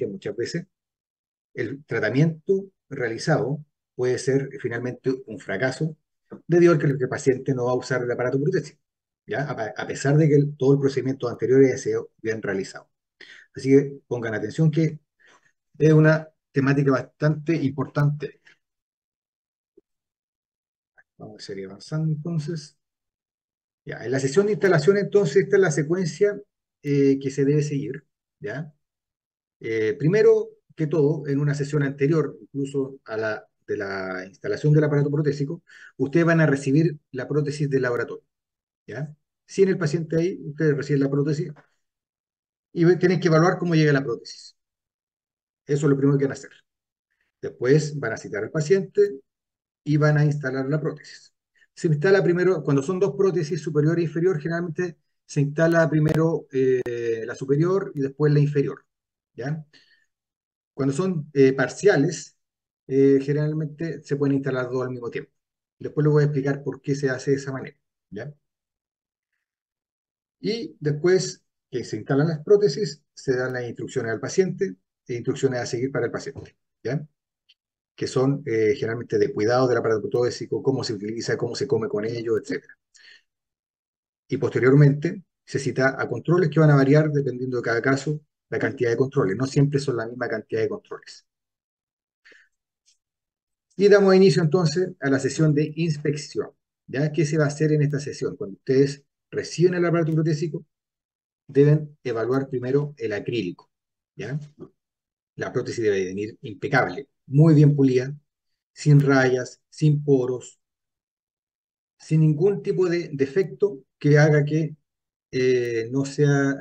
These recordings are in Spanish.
que muchas veces el tratamiento realizado puede ser finalmente un fracaso debido a que el paciente no va a usar el aparato protésico, ¿ya? A pesar de que todo el procedimiento anterior haya sido bien realizado. Así que pongan atención que es una temática bastante importante. Vamos a seguir avanzando entonces. Ya, en la sesión de instalación, entonces, esta es la secuencia que se debe seguir, ¿ya? Primero que todo, en una sesión anterior, incluso a la de la instalación del aparato protésico, ustedes van a recibir la prótesis del laboratorio, ¿ya? Sin el paciente ahí, ustedes reciben la prótesis y tienen que evaluar cómo llega la prótesis. Eso es lo primero que van a hacer. Después van a citar al paciente y van a instalar la prótesis. Se instala primero, cuando son dos prótesis, superior e inferior, generalmente se instala primero la superior y después la inferior, ¿ya? Cuando son parciales, generalmente se pueden instalar dos al mismo tiempo. Después les voy a explicar por qué se hace de esa manera, ¿ya? Y después que se instalan las prótesis, se dan las instrucciones al paciente e instrucciones a seguir para el paciente, ¿ya? Que son generalmente de cuidado del aparato protésico, cómo se utiliza, cómo se come con ello, etcétera. Y posteriormente se cita a controles que van a variar dependiendo de cada caso la cantidad de controles. No siempre son la misma cantidad de controles. Y damos inicio entonces a la sesión de inspección. ¿Ya? ¿Qué se va a hacer en esta sesión? Cuando ustedes reciben el aparato protésico, deben evaluar primero el acrílico. ¿Ya? La prótesis debe venir impecable, muy bien pulida, sin rayas, sin poros, sin ningún tipo de defecto que haga que no sea,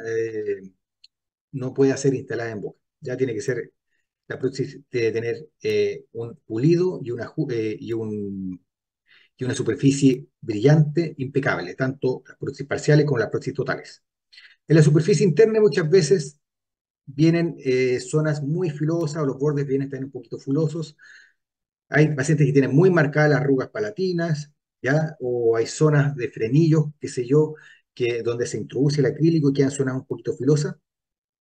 no pueda ser instalada en boca. Ya tiene que ser, la prótesis debe tener un pulido y una superficie brillante, impecable, tanto las prótesis parciales como las prótesis totales. En la superficie interna muchas veces vienen zonas muy filosas o los bordes vienen también un poquito filosos. Hay pacientes que tienen muy marcadas las arrugas palatinas, ¿ya? O hay zonas de frenillos, qué sé yo, que donde se introduce el acrílico y quedan zonas un poquito filosas,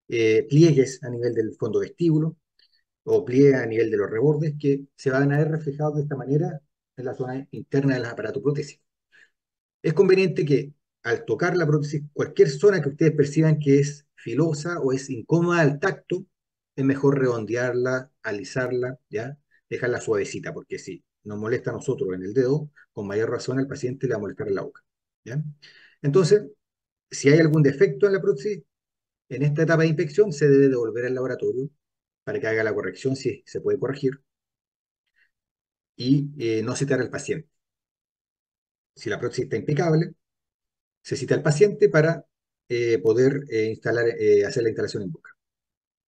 pliegues a nivel del fondo vestíbulo o pliegues a nivel de los rebordes que se van a ver reflejados de esta manera en la zona interna del aparato protésico. Es conveniente que al tocar la prótesis, cualquier zona que ustedes perciban que es filosa o es incómoda al tacto, es mejor redondearla, alisarla, ¿ya? Dejarla suavecita, porque si nos molesta a nosotros en el dedo, con mayor razón al paciente le va a molestar en la boca, ¿ya? Entonces, si hay algún defecto en la prótesis, en esta etapa de inspección se debe devolver al laboratorio para que haga la corrección si se puede corregir y no citar al paciente. Si la prótesis está impecable, se cita al paciente para poder hacer la instalación en boca.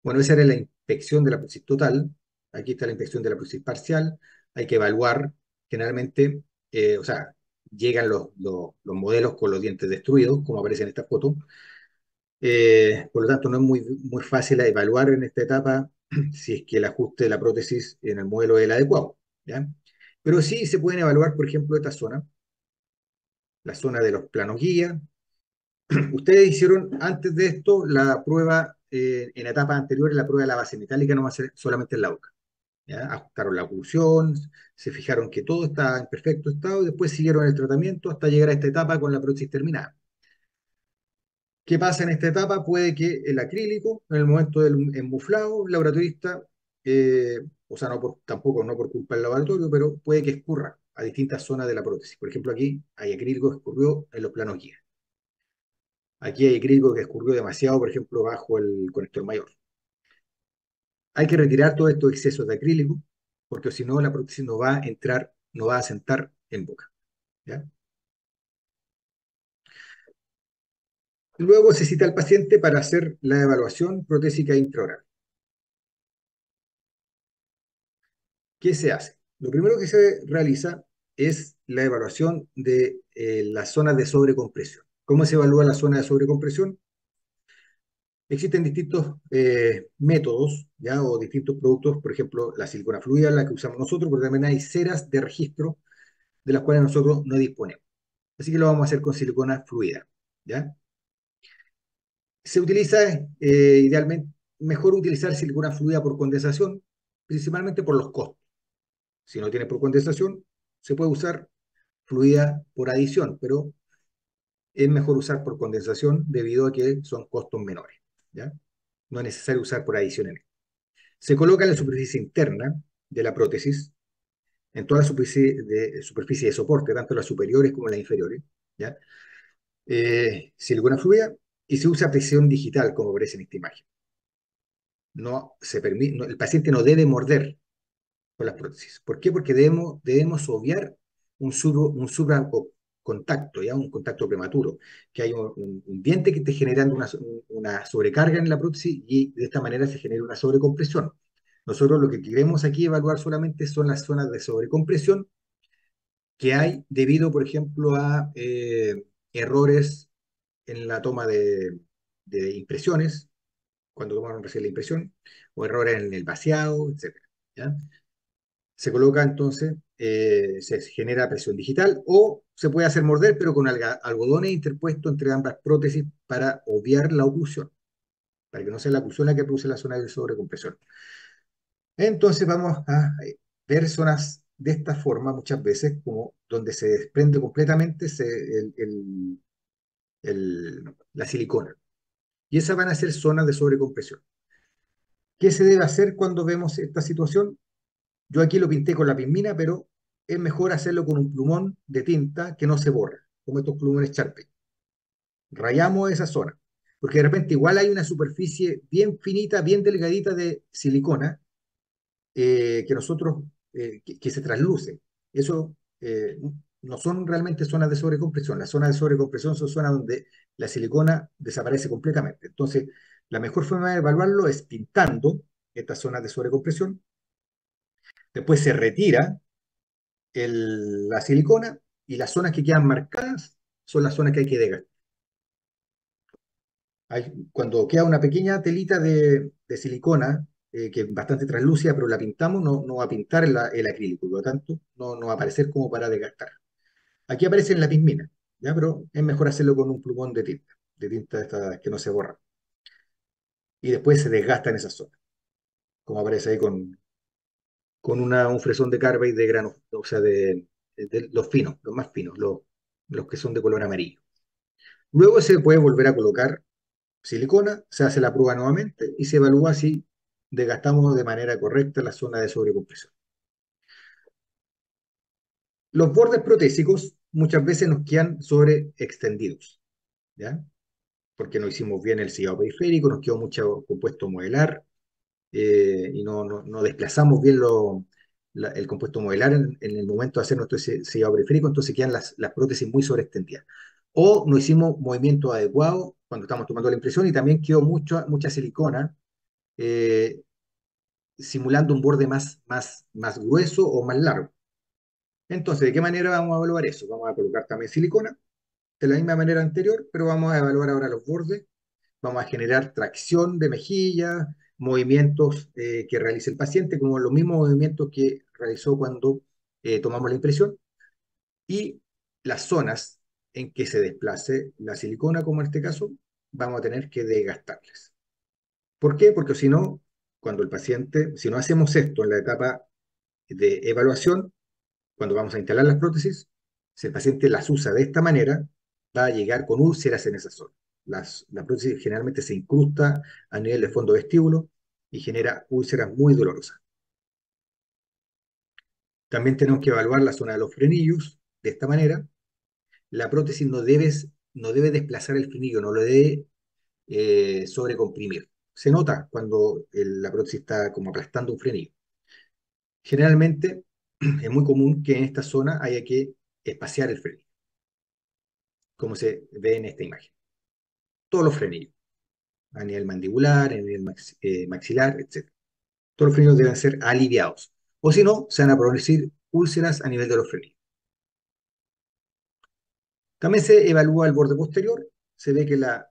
Bueno, esa era la inspección de la prótesis total. Aquí está la inspección de la prótesis parcial. Hay que evaluar, generalmente, o sea, llegan los modelos con los dientes destruidos, como aparece en esta foto. Por lo tanto, no es muy fácil evaluar en esta etapa si es que el ajuste de la prótesis en el modelo es el adecuado, ¿ya? Pero sí se pueden evaluar, por ejemplo, esta zona, la zona de los planos guía. Ustedes hicieron antes de esto la prueba, en etapas anteriores, la prueba de la base metálica, no va a ser solamente en la boca. ¿Ya? Ajustaron la oclusión, se fijaron que todo estaba en perfecto estado y después siguieron el tratamiento hasta llegar a esta etapa con la prótesis terminada. ¿Qué pasa en esta etapa? Puede que el acrílico, en el momento del enmuflado, el laboratorista, o sea, tampoco no por culpa del laboratorio, pero puede que escurra a distintas zonas de la prótesis. Por ejemplo, aquí hay acrílico que escurrió en los planos guía. Aquí hay acrílico que escurrió demasiado, por ejemplo, bajo el conector mayor. Hay que retirar todos estos excesos de acrílico, porque si no, la prótesis no va a entrar, no va a sentar en boca. ¿Ya? Luego se cita al paciente para hacer la evaluación protésica intraoral. ¿Qué se hace? Lo primero que se realiza es la evaluación de las zonas de sobrecompresión. ¿Cómo se evalúa la zona de sobrecompresión? Existen distintos métodos, ¿ya? O distintos productos, por ejemplo, la silicona fluida, la que usamos nosotros, pero también hay ceras de registro de las cuales nosotros no disponemos. Así que lo vamos a hacer con silicona fluida, ¿ya? Se utiliza idealmente, mejor utilizar silicona fluida por condensación, principalmente por los costos. Si no tiene por condensación, se puede usar fluida por adición, pero es mejor usar por condensación debido a que son costos menores, ¿ya? No es necesario usar por adición en esto. Se coloca en la superficie interna de la prótesis, en toda la superficie de soporte, tanto las superiores como las inferiores, ¿ya? Silicona fluida, y se usa presión digital, como aparece en esta imagen. No se permite, el paciente no debe morder con las prótesis. ¿Por qué? Porque debemos obviar un contacto, ¿ya? Un contacto prematuro, que hay un diente que esté generando una sobrecarga en la prótesis y de esta manera se genera una sobrecompresión. Nosotros lo que queremos aquí evaluar solamente son las zonas de sobrecompresión que hay debido, por ejemplo, a errores en la toma de impresiones, cuando tomaron recién la impresión, o errores en el vaciado, etcétera, ¿ya? Se coloca entonces, se genera presión digital o se puede hacer morder, pero con algodones interpuestos entre ambas prótesis para obviar la oclusión, para que no sea la oclusión la que produce la zona de sobrecompresión. Entonces vamos a ver zonas de esta forma muchas veces, como donde se desprende completamente la silicona. Y esas van a ser zonas de sobrecompresión. ¿Qué se debe hacer cuando vemos esta situación? Yo aquí lo pinté con la pismina, pero es mejor hacerlo con un plumón de tinta que no se borra, como estos plumones Sharpie. Rayamos esa zona, porque de repente igual hay una superficie bien finita, bien delgadita de silicona que nosotros, que se trasluce. Eso no son realmente zonas de sobrecompresión. Las zonas de sobrecompresión son zonas donde la silicona desaparece completamente. Entonces, la mejor forma de evaluarlo es pintando estas zonas de sobrecompresión. Después se retira la silicona y las zonas que quedan marcadas son las zonas que hay que desgastar. Cuando queda una pequeña telita de silicona, que es bastante translúcida, pero la pintamos, no va a pintar el acrílico, por lo tanto, no va a aparecer como para desgastar. Aquí aparece en la pismina, ¿ya? Pero es mejor hacerlo con un plumón de tinta esta que no se borra. Y después se desgasta en esa zona, como aparece ahí con un fresón de Carbide de grano, o sea, de los finos, los más finos, los que son de color amarillo. Luego se puede volver a colocar silicona, se hace la prueba nuevamente y se evalúa si desgastamos de manera correcta la zona de sobrecompresión. Los bordes protésicos muchas veces nos quedan sobreextendidos, ¿ya? Porque no hicimos bien el sellado periférico, nos quedó mucho compuesto modelar y no desplazamos bien el compuesto modelar en el momento de hacer nuestro sellado periférico, entonces quedan las prótesis muy sobreextendidas. O no hicimos movimiento adecuado cuando estamos tomando la impresión y también quedó mucha silicona eh, simulando un borde más grueso o más largo. Entonces, ¿de qué manera vamos a evaluar eso? Vamos a colocar también silicona, de la misma manera anterior, pero vamos a evaluar ahora los bordes, vamos a generar tracción de mejilla, movimientos que realice el paciente, como los mismos movimientos que realizó cuando tomamos la impresión, y las zonas en que se desplace la silicona, como en este caso, vamos a tener que desgastarlas. ¿Por qué? Porque si no, cuando el paciente, si no hacemos esto en la etapa de evaluación, cuando vamos a instalar las prótesis, si el paciente las usa de esta manera, va a llegar con úlceras en esa zona. La prótesis generalmente se incrusta a nivel de fondo vestíbulo y genera úlceras muy dolorosas. También tenemos que evaluar la zona de los frenillos. De esta manera, la prótesis no debe desplazar el frenillo, no lo debe sobrecomprimir. Se nota cuando la prótesis está como aplastando un frenillo. Generalmente es muy común que en esta zona haya que espaciar el frenillo, como se ve en esta imagen. Todos los frenillos, a nivel mandibular, a nivel maxilar, etc. Todos los frenillos deben ser aliviados. O si no, se van a producir úlceras a nivel de los frenillos. También se evalúa el borde posterior. Se ve que la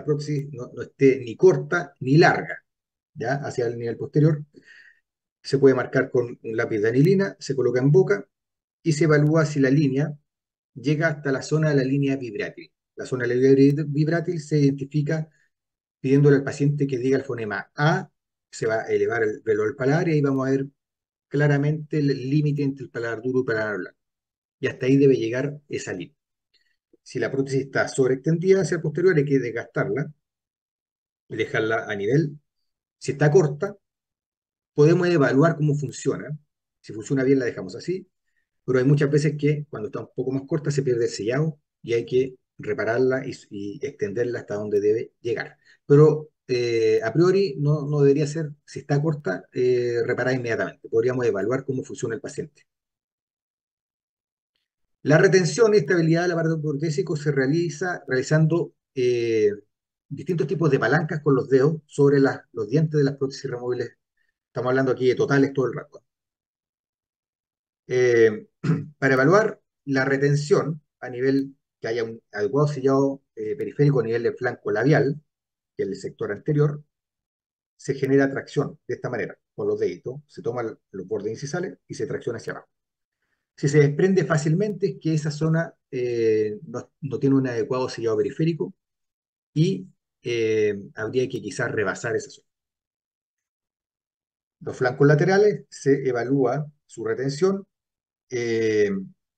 prótesis no esté ni corta ni larga, ¿ya? Hacia el nivel posterior. Se puede marcar con un lápiz de anilina, se coloca en boca y se evalúa si la línea llega hasta la zona de la línea vibrátil. La zona de la línea vibrátil se identifica pidiéndole al paciente que diga el fonema A, se va a elevar el velo del paladar y ahí vamos a ver claramente el límite entre el paladar duro y el paladar blando. Y hasta ahí debe llegar esa línea. Si la prótesis está sobreextendida hacia el posterior, hay que desgastarla y dejarla a nivel. Si está corta, podemos evaluar cómo funciona. Si funciona bien, la dejamos así, pero hay muchas veces que cuando está un poco más corta se pierde el sellado y hay que repararla y extenderla hasta donde debe llegar. Pero a priori no debería ser, si está corta, reparada inmediatamente. Podríamos evaluar cómo funciona el paciente. La retención y estabilidad del aparato protésico se realiza realizando distintos tipos de palancas con los dedos sobre los dientes de las prótesis removibles. Estamos hablando aquí de totales todo el rato. Eh, para evaluar la retención a nivel que haya un adecuado sellado periférico a nivel del flanco labial, que es el sector anterior, se genera tracción de esta manera, con los deditos. Se toman los bordes incisales y se tracciona hacia abajo. Si se desprende fácilmente es que esa zona no tiene un adecuado sellado periférico y habría que quizás rebasar esa zona. Los flancos laterales se evalúa su retención eh,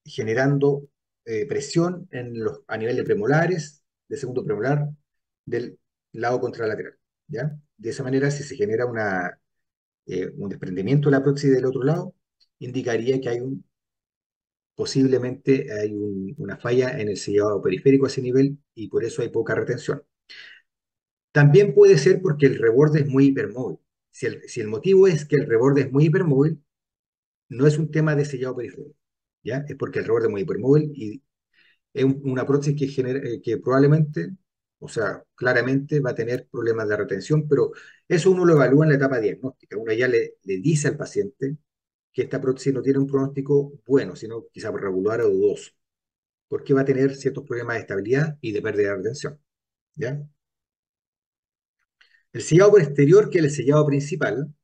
generando presión a nivel de premolares, de segundo premolar, del lado contralateral. ¿Ya? De esa manera, si se genera un desprendimiento de la prótesis del otro lado, indicaría que posiblemente hay una falla en el sellado periférico a ese nivel y por eso hay poca retención. También puede ser porque el reborde es muy hipermóvil. Si el motivo es que el reborde es muy hipermóvil, no es un tema de sellado periférico, ¿ya? Es porque el reborde es muy hipermóvil y es una prótesis que probablemente, o sea, claramente va a tener problemas de retención, pero eso uno lo evalúa en la etapa diagnóstica. Uno ya le dice al paciente que esta prótesis no tiene un pronóstico bueno, sino quizá regular o dudoso, porque va a tener ciertos problemas de estabilidad y de pérdida de retención, ¿ya? El sellado por exterior, que es el sellado principal,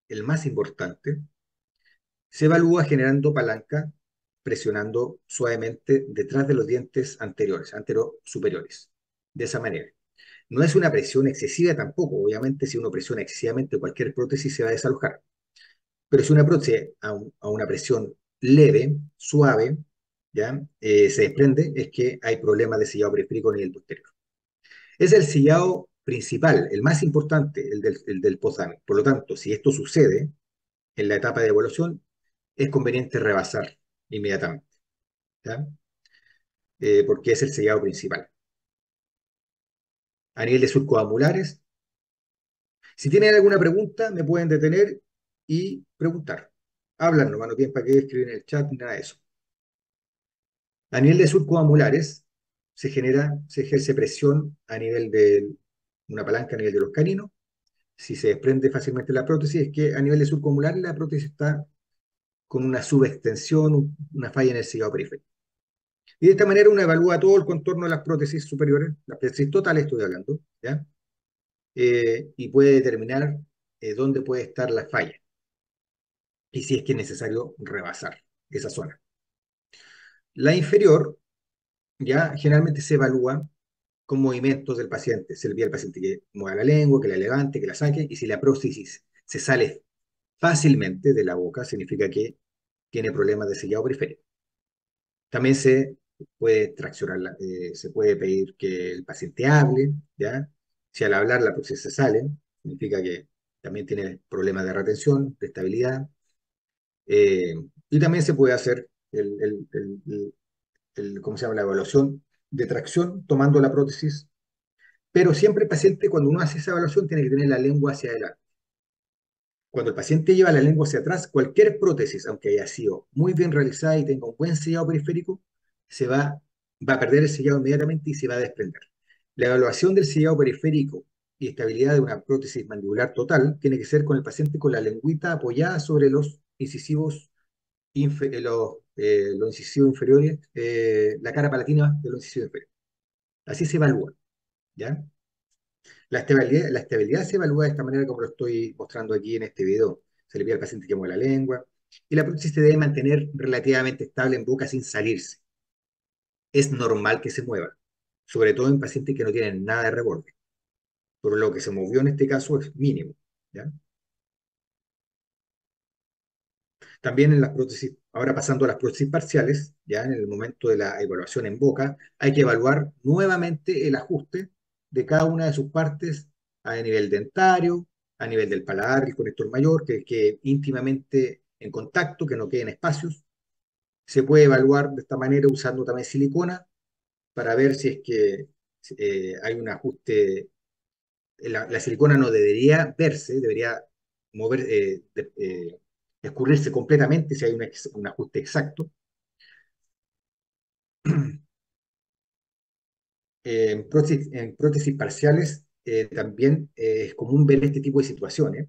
el más importante, se evalúa generando palanca, presionando suavemente detrás de los dientes anteriores, antero-superiores. De esa manera. No es una presión excesiva tampoco. Obviamente, si uno presiona excesivamente cualquier prótesis se va a desalojar. Pero si una prótesis a una presión leve, suave, ¿ya? Se desprende, es que hay problemas de sellado periférico en el posterior. Es el sellado principal, el más importante, el del postdamage. Por lo tanto, si esto sucede en la etapa de evolución, es conveniente rebasar inmediatamente, ¿ya? Porque es el sellado principal. A nivel de surcoamulares, si tienen alguna pregunta, me pueden detener y preguntar. Hablan nomás, no tienen para qué escribir en el chat ni nada de eso. A nivel de surcoamulares, se ejerce presión a nivel de una palanca a nivel de los caninos. Si se desprende fácilmente la prótesis, es que a nivel de surcoamular la prótesis está con una subextensión, una falla en el cigado periférico. Y de esta manera uno evalúa todo el contorno de las prótesis superiores, las prótesis totales estoy hablando, ¿ya? Y puede determinar dónde puede estar la falla y si es que es necesario rebasar esa zona. La inferior ya generalmente se evalúa con movimientos del paciente. Se le pide al paciente que mueva la lengua, que la levante, que la saque, y si la prótesis se sale fácilmente de la boca, significa que tiene problemas de sellado periférico. También se puede se puede pedir que el paciente hable, ¿ya? Si al hablar la prótesis se sale, significa que también tiene problemas de retención, de estabilidad. Eh, y también se puede hacer ¿cómo se llama? La evaluación de tracción tomando la prótesis, pero siempre el paciente cuando uno hace esa evaluación tiene que tener la lengua hacia adelante. Cuando el paciente lleva la lengua hacia atrás, cualquier prótesis, aunque haya sido muy bien realizada y tenga un buen sellado periférico, va a perder el sellado inmediatamente y se va a desprender. La evaluación del sellado periférico y estabilidad de una prótesis mandibular total tiene que ser con el paciente con la lengüita apoyada sobre los incisivos los incisivos inferiores, la cara palatina de los incisivos inferiores. Así se evalúa, ¿ya? La estabilidad se evalúa de esta manera como lo estoy mostrando aquí en este video. Se le pide al paciente que mueva la lengua y la prótesis se debe mantener relativamente estable en boca sin salirse. Es normal que se mueva, sobre todo en pacientes que no tienen nada de reborde. pero lo que se movió en este caso es mínimo, ¿ya? También en las prótesis, ahora pasando a las prótesis parciales, ya en el momento de la evaluación en boca, hay que evaluar nuevamente el ajuste de cada una de sus partes a nivel dentario, a nivel del paladar, el conector mayor, que íntimamente en contacto, que no queden espacios. Se puede evaluar de esta manera usando también silicona para ver si es que hay un ajuste. La silicona no debería verse, debería mover, escurrirse completamente si hay un ajuste exacto. En prótesis parciales también es común ver este tipo de situaciones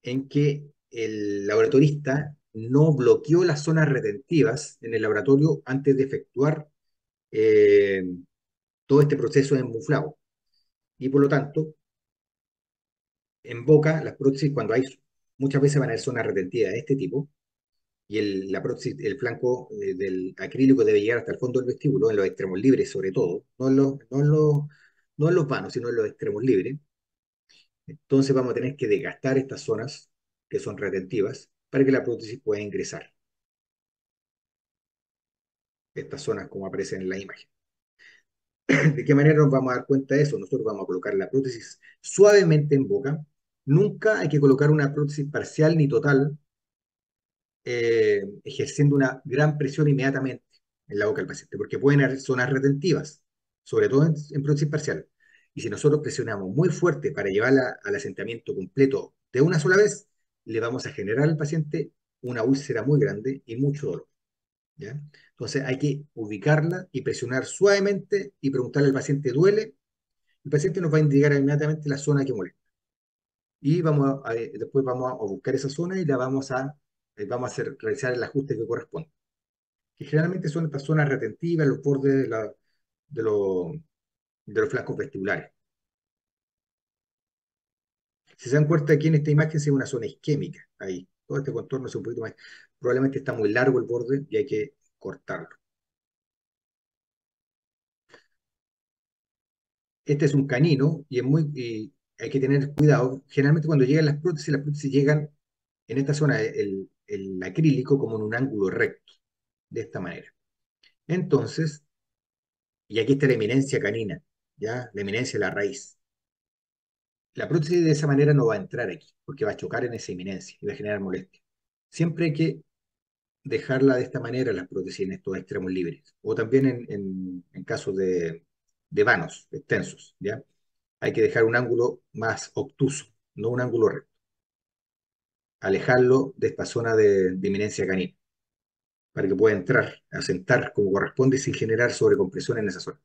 en que el laboratorista no bloqueó las zonas retentivas en el laboratorio antes de efectuar eh, todo este proceso de embuflado. Y por lo tanto, en boca, las prótesis, cuando hay, muchas veces van a haber zonas retentivas de este tipo, y la prótesis, el flanco del acrílico debe llegar hasta el fondo del vestíbulo, en los extremos libres sobre todo, no en los vanos, sino en los extremos libres. Entonces vamos a tener que desgastar estas zonas que son retentivas para que la prótesis pueda ingresar. Estas zonas como aparecen en la imagen. ¿De qué manera nos vamos a dar cuenta de eso? Nosotros vamos a colocar la prótesis suavemente en boca. Nunca hay que colocar una prótesis parcial ni total ejerciendo una gran presión inmediatamente en la boca del paciente, porque pueden haber zonas retentivas, sobre todo en prótesis parcial. Y si nosotros presionamos muy fuerte para llevarla al asentamiento completo de una sola vez, le vamos a generar al paciente una úlcera muy grande y mucho dolor, ¿ya? Entonces hay que ubicarla y presionar suavemente y preguntarle al paciente, ¿duele? El paciente nos va a indicar inmediatamente la zona que molesta. Y después vamos a buscar esa zona y vamos a realizar el ajuste que corresponde, que generalmente son estas zonas retentivas, los bordes de, lo- de los flancos vestibulares. Si se dan cuenta aquí en esta imagen, se ve una zona isquémica ahí. Todo este contorno es un poquito más. Probablemente está muy largo el borde y hay que cortarlo. Este es un canino y hay que tener cuidado. Generalmente cuando llegan las prótesis llegan en esta zona, el acrílico como en un ángulo recto, de esta manera. Entonces, y aquí está la eminencia canina, ¿ya? La eminencia de la raíz. La prótesis de esa manera no va a entrar aquí, porque va a chocar en esa eminencia y va a generar molestia. Siempre hay que dejarla de esta manera, las prótesis en estos extremos libres, o también en casos de vanos extensos, ¿ya? Hay que dejar un ángulo más obtuso, no un ángulo recto. Alejarlo de esta zona de eminencia canina, para que pueda entrar, asentar como corresponde sin generar sobrecompresión en esa zona.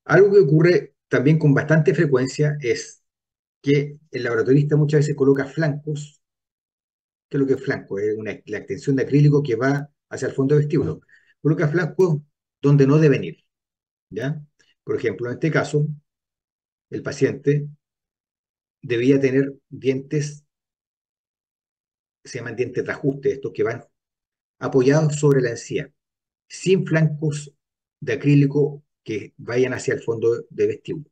Algo que ocurre también con bastante frecuencia es que el laboratorista muchas veces coloca flancos. ¿Qué es lo que es flanco? Es la extensión de acrílico que va hacia el fondo del vestíbulo. Coloca flancos donde no deben ir, ¿ya? Por ejemplo, en este caso, el paciente debía tener dientes, se llaman dientes de ajuste, estos que van apoyados sobre la encía, sin flancos de acrílico que vayan hacia el fondo del vestíbulo.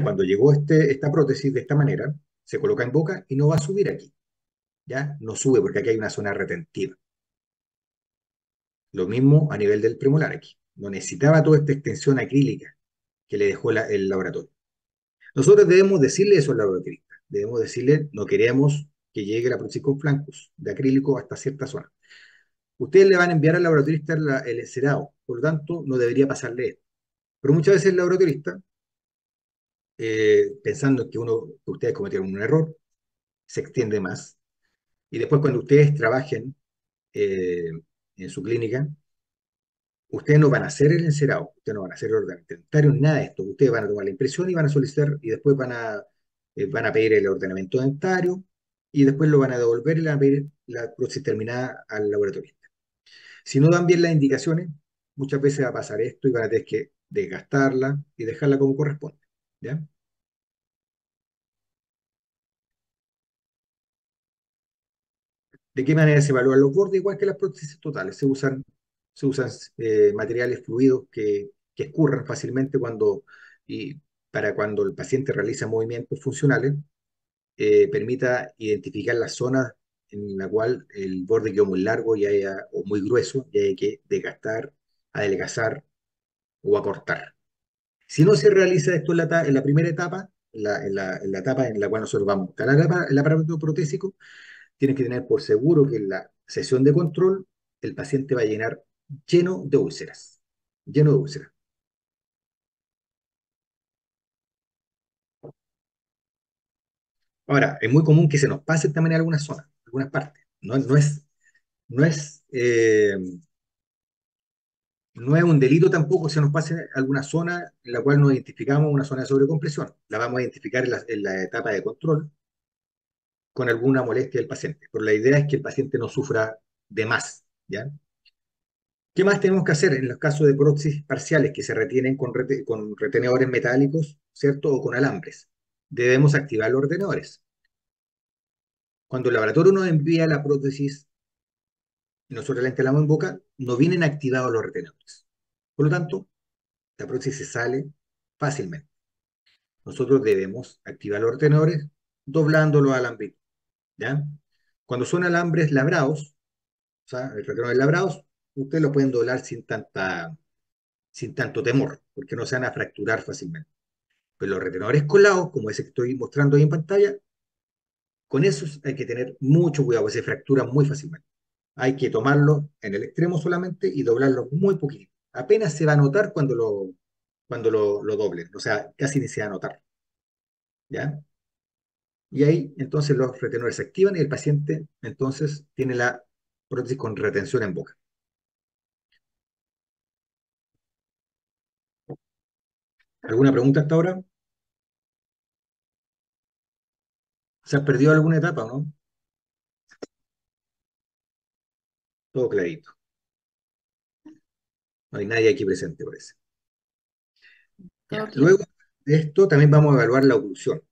Cuando llegó esta prótesis de esta manera, se coloca en boca y no va a subir aquí, ¿ya? No sube porque aquí hay una zona retentiva. Lo mismo a nivel del premolar aquí. No necesitaba toda esta extensión acrílica que le dejó el laboratorio. Nosotros debemos decirle eso al laboratorista. Debemos decirle, no queremos que llegue la prótesis con flancos de acrílico hasta cierta zona. Ustedes le van a enviar al laboratorista el encerado, por lo tanto, no debería pasarle esto. Pero muchas veces el laboratorista, pensando que ustedes cometieron un error, se extiende más. Y después cuando ustedes trabajen eh, en su clínica, ustedes no van a hacer el encerado, ustedes no van a hacer el ordenamiento dentario, nada de esto. Ustedes van a tomar la impresión y van a solicitar, y después van a pedir el ordenamiento dentario, y después lo van a devolver y le van a pedir la prótesis terminada al laboratorio. Si no dan bien las indicaciones, muchas veces va a pasar esto y van a tener que desgastarla y dejarla como corresponde, ¿ya? ¿De qué manera se evalúan los bordes? Igual que las prótesis totales, se usan materiales fluidos que que escurran fácilmente y para cuando el paciente realiza movimientos funcionales, permita identificar las zonas en la cual el borde quedó muy largo o muy grueso y hay que desgastar, adelgazar o acortar. Si no se realiza esto en la primera etapa, en la etapa en la cual nosotros vamos a instalar el aparato protésico, tienes que tener por seguro que en la sesión de control el paciente va a llenar lleno de úlceras. Lleno de úlceras. Ahora, es muy común que se nos pase también en algunas zonas, en algunas partes. No es, no es un delito tampoco que se nos pase alguna zona en la cual no identificamos una zona de sobrecompresión. La vamos a identificar en la etapa de control con alguna molestia del paciente. Pero la idea es que el paciente no sufra de más, ¿ya? ¿Qué más tenemos que hacer en los casos de prótesis parciales que se retienen con retenedores metálicos, ¿cierto? O con alambres? Debemos activar los retenedores. Cuando el laboratorio nos envía la prótesis y nosotros la instalamos en boca, no vienen activados los retenedores. Por lo tanto, la prótesis se sale fácilmente. Nosotros debemos activar los retenedores doblando los alambres, ¿ya? Cuando son alambres labrados, o sea, el retenedor labrados, ustedes lo pueden doblar sin tanto temor, porque no se van a fracturar fácilmente. Pero los retenedores colados, como ese que estoy mostrando ahí en pantalla, con esos hay que tener mucho cuidado, porque se fracturan muy fácilmente. Hay que tomarlo en el extremo solamente y doblarlo muy poquito. Apenas se va a notar cuando lo doblen, o sea, casi ni se va a notar, ¿ya? Y ahí entonces los retenedores se activan y el paciente entonces tiene la prótesis con retención en boca. ¿Alguna pregunta hasta ahora? ¿Se ha perdido alguna etapa o no? Todo clarito. No hay nadie aquí presente, parece. Todo Ya. claro. Luego de esto también vamos a evaluar la oclusión.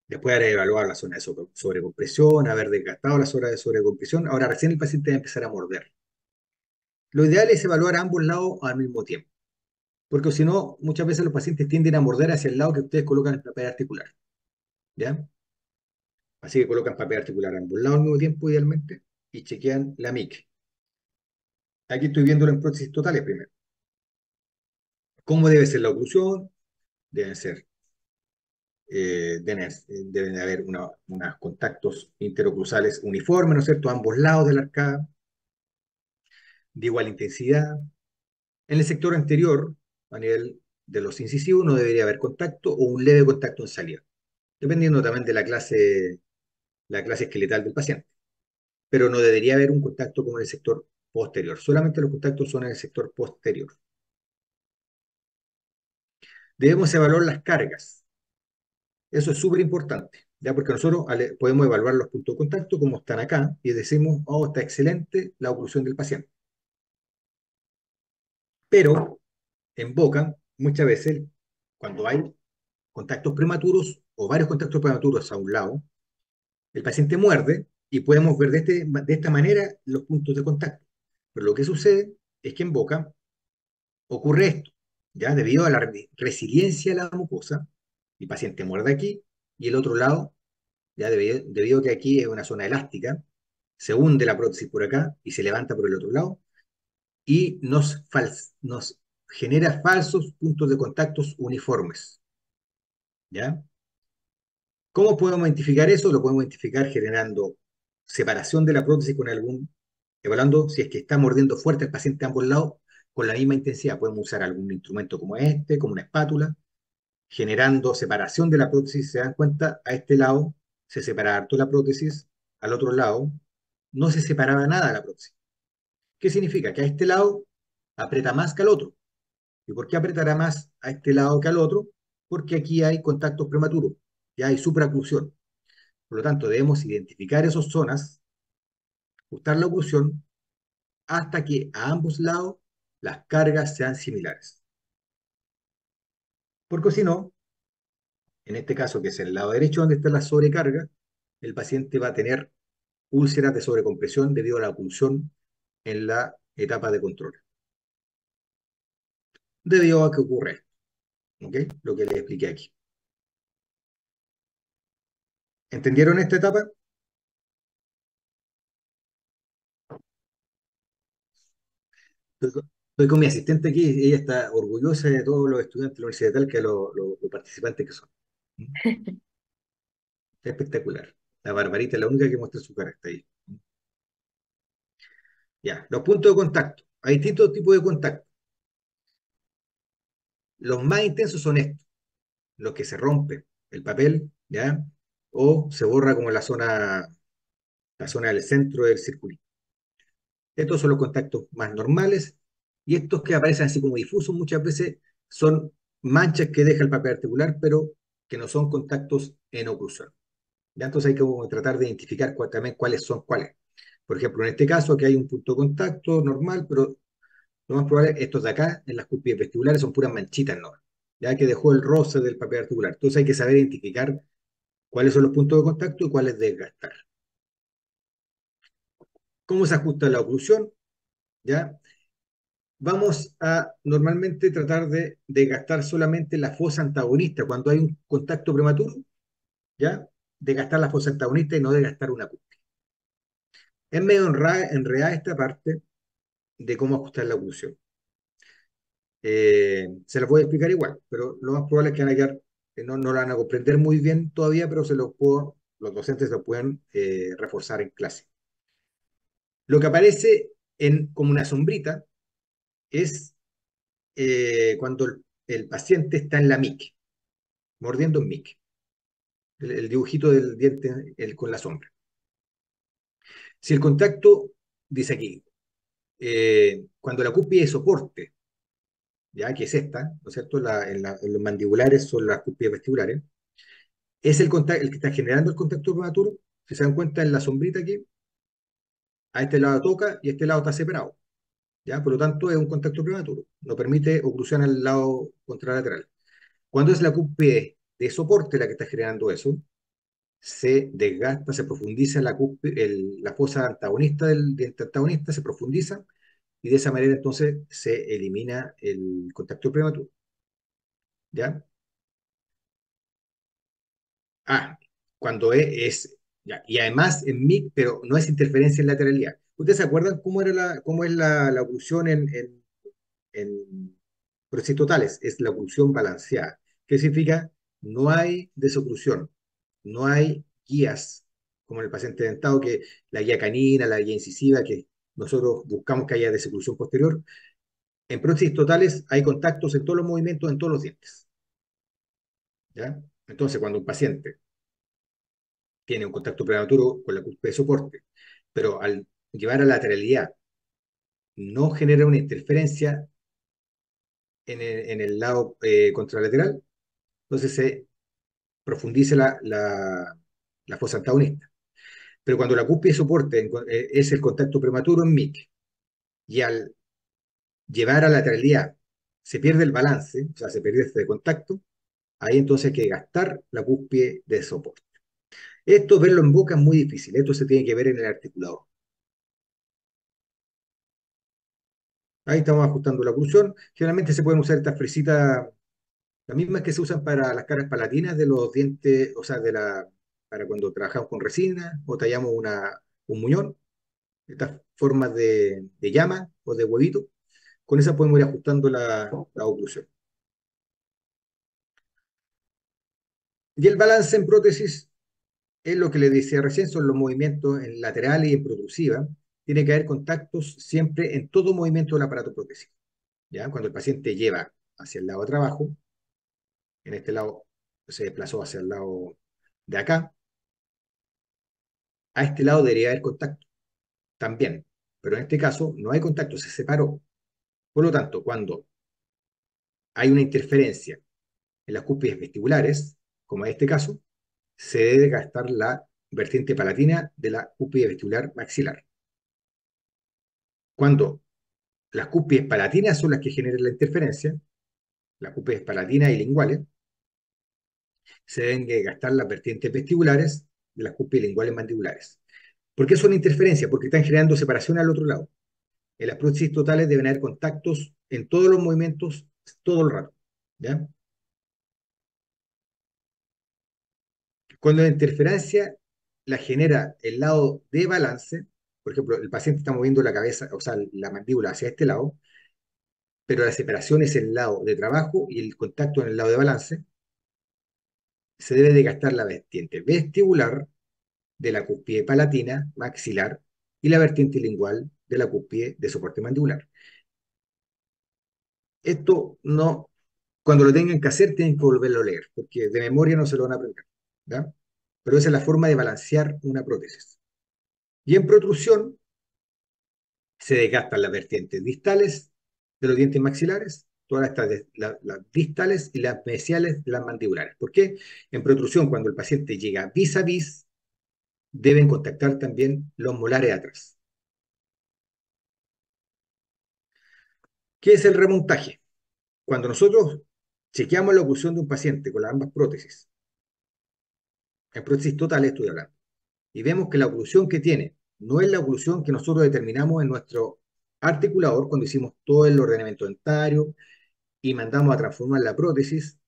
Después de evaluar la zona de sobrecompresión, haber desgastado la zona de sobrecompresión, ahora recién el paciente va a empezar a morder. Lo ideal es evaluar a ambos lados al mismo tiempo, porque si no, muchas veces los pacientes tienden a morder hacia el lado que ustedes colocan el papel articular, ¿ya? Así que colocan papel articular a ambos lados al mismo tiempo, idealmente, y chequean la MIC. Aquí estoy viendo en prótesis totales primero. ¿Cómo debe ser la oclusión? Deben ser, deben haber unos contactos interoclusales uniformes, ¿no es cierto?, a ambos lados de la arcada, de igual intensidad. En el sector anterior, a nivel de los incisivos, no debería haber contacto o un leve contacto en salida, dependiendo también de la clase esqueletal del paciente. Pero no debería haber un contacto como en el sector posterior. Solamente los contactos son en el sector posterior. Debemos evaluar las cargas. Eso es súper importante, ¿ya? Porque nosotros podemos evaluar los puntos de contacto como están acá y decimos, oh, está excelente la oclusión del paciente. Pero en boca, muchas veces, cuando hay contactos prematuros o varios contactos prematuros a un lado, el paciente muerde y podemos ver de esta manera los puntos de contacto. Pero lo que sucede es que en boca ocurre esto, ¿ya? Debido a la resiliencia de la mucosa, el paciente muerde aquí y el otro lado, ya debido a que aquí es una zona elástica, se hunde la prótesis por acá y se levanta por el otro lado y nos genera falsos puntos de contactos uniformes, ¿ya? ¿Cómo podemos identificar eso? Lo podemos identificar generando separación de la prótesis evaluando si es que está mordiendo fuerte el paciente a ambos lados con la misma intensidad. Podemos usar algún instrumento como este, como una espátula, generando separación de la prótesis. Se dan cuenta, a este lado se separa harto la prótesis, al otro lado no se separaba nada la prótesis. ¿Qué significa? Que a este lado aprieta más que al otro. ¿Y por qué apretará más a este lado que al otro? Porque aquí hay contactos prematuros, ya hay supraoclusión. Por lo tanto, debemos identificar esas zonas, ajustar la oclusión hasta que a ambos lados las cargas sean similares. Porque si no, en este caso, que es el lado derecho donde está la sobrecarga, el paciente va a tener úlceras de sobrecompresión debido a la oclusión en la etapa de control. debido a que ocurre esto, ¿ok? Lo que les expliqué aquí. ¿Entendieron esta etapa? Estoy con mi asistente aquí, ella está orgullosa de todos los estudiantes de la universidad tal que los participantes que son. Es espectacular. La Barbarita es la única que muestra su cara, está ahí. Ya, los puntos de contacto. Hay distintos tipos de contacto. Los más intensos son estos, los que se rompe el papel, ¿ya? O se borra como la zona del centro del circulito. Estos son los contactos más normales y estos que aparecen así como difusos muchas veces son manchas que deja el papel articular, pero que no son contactos en oclusión. ¿Ya? Entonces hay que como tratar de identificar también cuáles son cuáles. Por ejemplo, en este caso aquí hay un punto de contacto normal, pero lo más probable, estos de acá, en las cúspides vestibulares, son puras manchitas, ¿no? Ya que dejó el roce del papel articular. Entonces hay que saber identificar cuáles son los puntos de contacto y cuáles desgastar. ¿Cómo se ajusta la oclusión? ¿Ya? Vamos a normalmente tratar de gastar solamente la fosa antagonista cuando hay un contacto prematuro, ¿ya? De gastar la fosa antagonista y no de gastar una cúspide. Es medio enredada esta parte de cómo ajustar la oclusión. Se las voy a explicar igual, pero lo más probable es que van a quedar, no la van a comprender muy bien todavía, pero los docentes lo pueden reforzar en clase. Lo que aparece como una sombrita es cuando el paciente está en la MIC, mordiendo un MIC, el dibujito del diente con la sombra. Si el contacto, dice aquí, cuando la cúspide de soporte, ya que es esta, ¿no es cierto? En los mandibulares son las cúspides vestibulares, es el que está generando el contacto prematuro. Si se dan cuenta en la sombrita aquí, a este lado toca y este lado está separado. ¿Ya? Por lo tanto, es un contacto prematuro. No permite oclusión al lado contralateral. Cuando es la cúspide de soporte la que está generando eso, se desgasta, se profundiza la fosa antagonista del diente antagonista, se profundiza y de esa manera entonces se elimina el contacto prematuro. ¿Ya? Ah, cuando ya, y además en MIC, pero no es interferencia en lateralidad. ¿Ustedes se acuerdan cómo es la oclusión en procesos totales? Es la oclusión balanceada. ¿Qué significa? No hay desoclusión, no hay guías, como en el paciente dentado, que la guía canina, la guía incisiva, que nosotros buscamos que haya desoclusión posterior. En prótesis totales hay contactos en todos los movimientos, en todos los dientes. ¿Ya? Entonces, cuando un paciente tiene un contacto prematuro con la cúspide de soporte, pero al llevar a lateralidad no genera una interferencia en el lado contralateral, entonces se profundiza la fosa antagonista. Pero cuando la cúspide de soporte es el contacto prematuro en MIC y al llevar a lateralidad se pierde el balance, o sea, se pierde este contacto, ahí entonces hay que gastar la cúspide de soporte. Esto verlo en boca es muy difícil, esto se tiene que ver en el articulador. Ahí estamos ajustando la oclusión. Generalmente se pueden usar estas fresitas, las mismas que se usan para las caras palatinas de los dientes, o sea, para cuando trabajamos con resina o tallamos un muñón, estas formas de llama o de huevito. Con esas podemos ir ajustando la oclusión. Y el balance en prótesis es lo que les decía recién, son los movimientos en lateral y en protrusiva. Tiene que haber contactos siempre en todo movimiento del aparato protésico. ¿Ya? Cuando el paciente lleva hacia el lado de trabajo, en este lado se desplazó hacia el lado de acá, a este lado debería haber contacto también, pero en este caso no hay contacto, se separó. Por lo tanto, cuando hay una interferencia en las cúspides vestibulares, como en este caso, se debe gastar la vertiente palatina de la cúspide vestibular maxilar. Cuando las cúspides palatinas son las que generan la interferencia, las cúspides palatinas y linguales, se deben gastar las vertientes vestibulares de las cúspides linguales mandibulares. ¿Por qué son interferencias? Porque están generando separación al otro lado. En las prótesis totales deben haber contactos en todos los movimientos todo el rato. ¿Ya? Cuando la interferencia la genera el lado de balance, por ejemplo, el paciente está moviendo la cabeza, o sea, la mandíbula hacia este lado, pero la separación es el lado de trabajo y el contacto en el lado de balance, se debe de gastar la vertiente vestibular de la cúspide palatina maxilar y la vertiente lingual de la cúspide de soporte mandibular. Esto no, cuando lo tengan que hacer, tienen que volverlo a leer, porque de memoria no se lo van a aprender. ¿Ya? Pero esa es la forma de balancear una prótesis. Y en protrusión se desgastan las vertientes distales de los dientes maxilares, todas estas las distales y las mesiales de las mandibulares. ¿Por qué? En protrusión, cuando el paciente llega vis a vis, deben contactar también los molares atrás. ¿Qué es el remontaje? Cuando nosotros chequeamos la oclusión de un paciente con las ambas prótesis, en prótesis total estoy hablando, y vemos que la oclusión que tiene no es la oclusión que nosotros determinamos en nuestro articulador cuando hicimos todo el ordenamiento dentario y mandamos a transformar la prótesis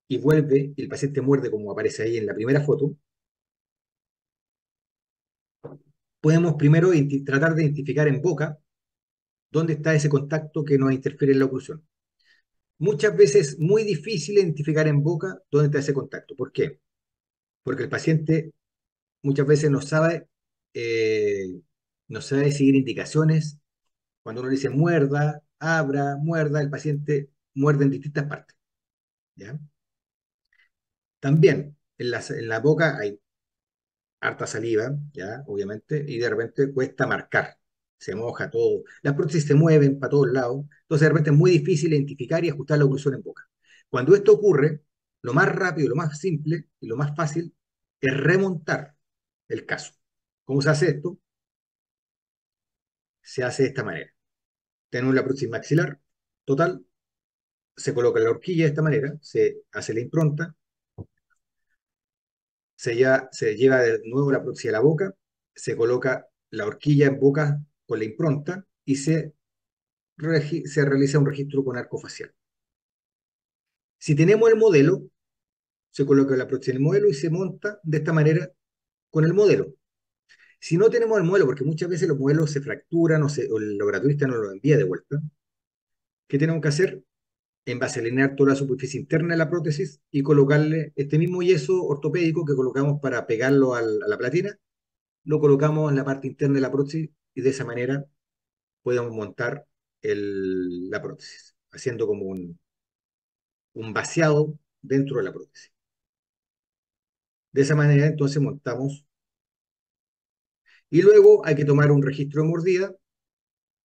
y vuelve y el paciente muerde como aparece ahí en la primera foto, podemos primero tratar de identificar en boca dónde está ese contacto que nos interfiere en la oclusión. Muchas veces es muy difícil identificar en boca dónde está ese contacto. ¿Por qué? Porque el paciente muchas veces eh, no sabe seguir indicaciones. Cuando uno le dice muerda, abra, muerda, el paciente muerde en distintas partes. ¿Ya? También en la boca hay harta saliva, ¿ya? Obviamente, y de repente cuesta marcar. Se moja todo. Las prótesis se mueven para todos lados. Entonces, de repente es muy difícil identificar y ajustar la oclusión en boca. Cuando esto ocurre, lo más rápido, lo más simple y lo más fácil es remontar el caso. ¿Cómo se hace esto? Se hace de esta manera. Tenemos la prótesis maxilar total, se coloca la horquilla de esta manera, se hace la impronta, se lleva de nuevo la prótesis a la boca, se coloca la horquilla en boca con la impronta y se realiza un registro con arco facial. Si tenemos el modelo, se coloca la prótesis en el modelo y se monta de esta manera con el modelo. Si no tenemos el modelo, porque muchas veces los modelos se fracturan o el laboratorista no lo envía de vuelta, ¿qué tenemos que hacer? Envaselinar toda la superficie interna de la prótesis y colocarle este mismo yeso ortopédico que colocamos para pegarlo a la platina, lo colocamos en la parte interna de la prótesis y de esa manera podemos montar la prótesis, haciendo como un vaciado dentro de la prótesis. De esa manera entonces montamos y luego hay que tomar un registro de mordida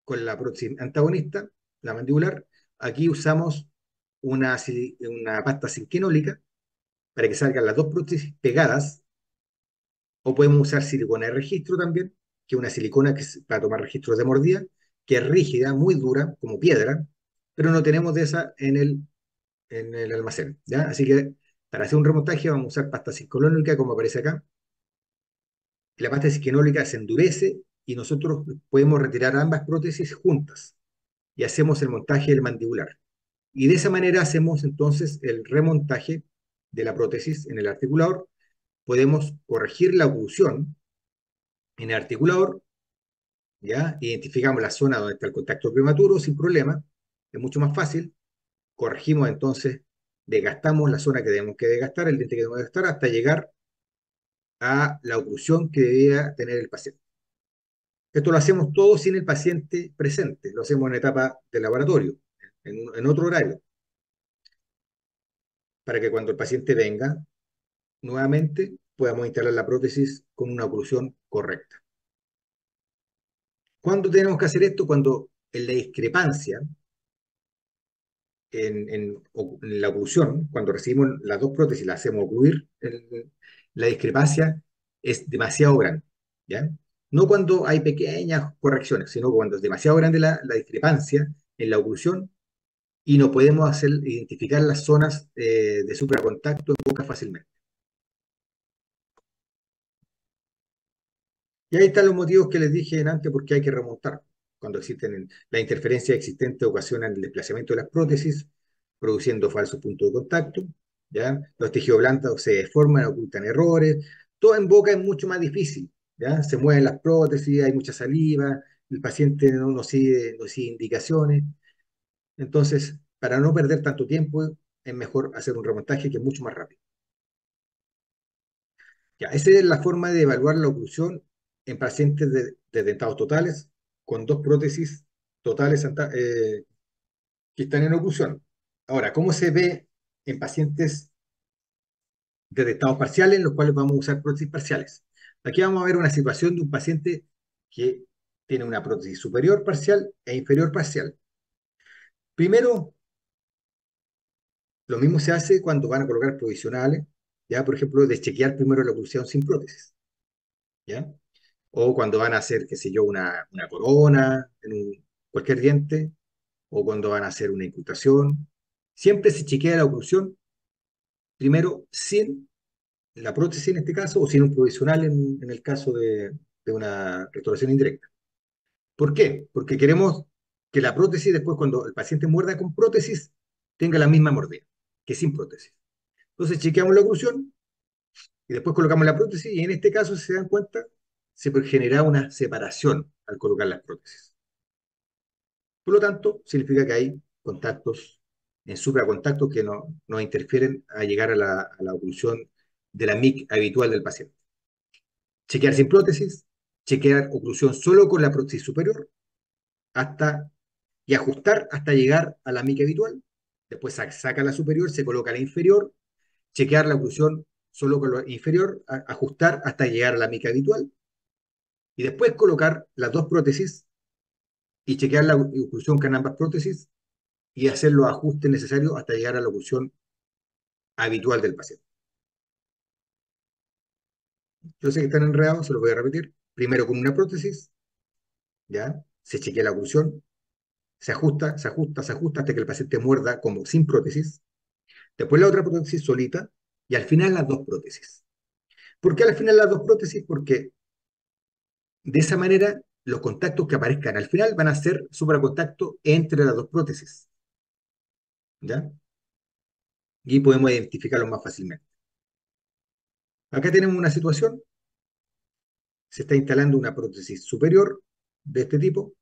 con la prótesis antagonista, la mandibular. Aquí usamos una pasta sinquinólica para que salgan las dos prótesis pegadas, o podemos usar silicona de registro también, que es una silicona para tomar registros de mordida, que es rígida, muy dura, como piedra, pero no tenemos de esa en el almacén, ¿ya? Así que para hacer un remontaje vamos a usar pasta ciscolónica, como aparece acá. La pasta ciscolónica se endurece y nosotros podemos retirar ambas prótesis juntas y hacemos el montaje del mandibular. Y de esa manera hacemos entonces el remontaje de la prótesis en el articulador. Podemos corregir la oclusión en el articulador, ¿ya? Identificamos la zona donde está el contacto prematuro sin problema, es mucho más fácil. Corregimos entonces, desgastamos la zona que debemos que desgastar, el diente que debemos desgastar, hasta llegar a la oclusión que debía tener el paciente. Esto lo hacemos todo sin el paciente presente, lo hacemos en etapa de laboratorio, en otro horario, para que cuando el paciente venga nuevamente podamos instalar la prótesis con una oclusión correcta. ¿Cuándo tenemos que hacer esto? Cuando en la discrepancia en la oclusión, cuando recibimos las dos prótesis y las hacemos ocluir, la discrepancia es demasiado grande, ¿ya? No cuando hay pequeñas correcciones, sino cuando es demasiado grande la discrepancia en la oclusión y no podemos identificar las zonas de supracontacto en boca fácilmente. Y ahí están los motivos que les dije antes porque hay que remontar. Cuando existen la interferencia existente ocasiona el desplazamiento de las prótesis, produciendo falsos puntos de contacto, ¿ya? Los tejidos blandos se deforman, ocultan errores, todo en boca es mucho más difícil, ¿ya? Se mueven las prótesis, hay mucha saliva, el paciente no sigue indicaciones, entonces, para no perder tanto tiempo, es mejor hacer un remontaje que es mucho más rápido. Ya, esa es la forma de evaluar la oclusión en pacientes de dentados totales con dos prótesis totales que están en oclusión. Ahora, ¿cómo se ve en pacientes de dentados parciales en los cuales vamos a usar prótesis parciales? Aquí vamos a ver una situación de un paciente que tiene una prótesis superior parcial e inferior parcial. Primero, lo mismo se hace cuando van a colocar provisionales, ya, por ejemplo, de chequear primero la oclusión sin prótesis, ¿ya? O cuando van a hacer, qué sé yo, una corona en cualquier diente, o cuando van a hacer una incrustación. Siempre se chequea la oclusión primero sin la prótesis en este caso, o sin un provisional en el caso de una restauración indirecta. ¿Por qué? Porque queremos que la prótesis, después cuando el paciente muerda con prótesis, tenga la misma mordida que sin prótesis. Entonces chequeamos la oclusión y después colocamos la prótesis y en este caso, si se dan cuenta, se genera una separación al colocar las prótesis. Por lo tanto, significa que hay contactos en supracontactos que no interfieren a llegar a la oclusión de la MIC habitual del paciente. Chequear sin prótesis, chequear oclusión solo con la prótesis superior hasta, y ajustar hasta llegar a la MIC habitual. Después saca la superior, se coloca la inferior, chequear la oclusión solo con la inferior, ajustar hasta llegar a la MIC habitual y después colocar las dos prótesis y chequear la oclusión con ambas prótesis y hacer los ajustes necesarios hasta llegar a la oclusión habitual del paciente. Yo sé que están enredados, se los voy a repetir. Primero con una prótesis, ¿ya? Se chequea la oclusión, se ajusta, se ajusta, se ajusta hasta que el paciente muerda como sin prótesis. Después la otra prótesis solita y al final las dos prótesis. ¿Por qué al final las dos prótesis? Porque de esa manera los contactos que aparezcan al final van a ser supracontactos entre las dos prótesis, ¿ya? Y podemos identificarlos más fácilmente. Acá tenemos una situación, se está instalando una prótesis superior de este tipo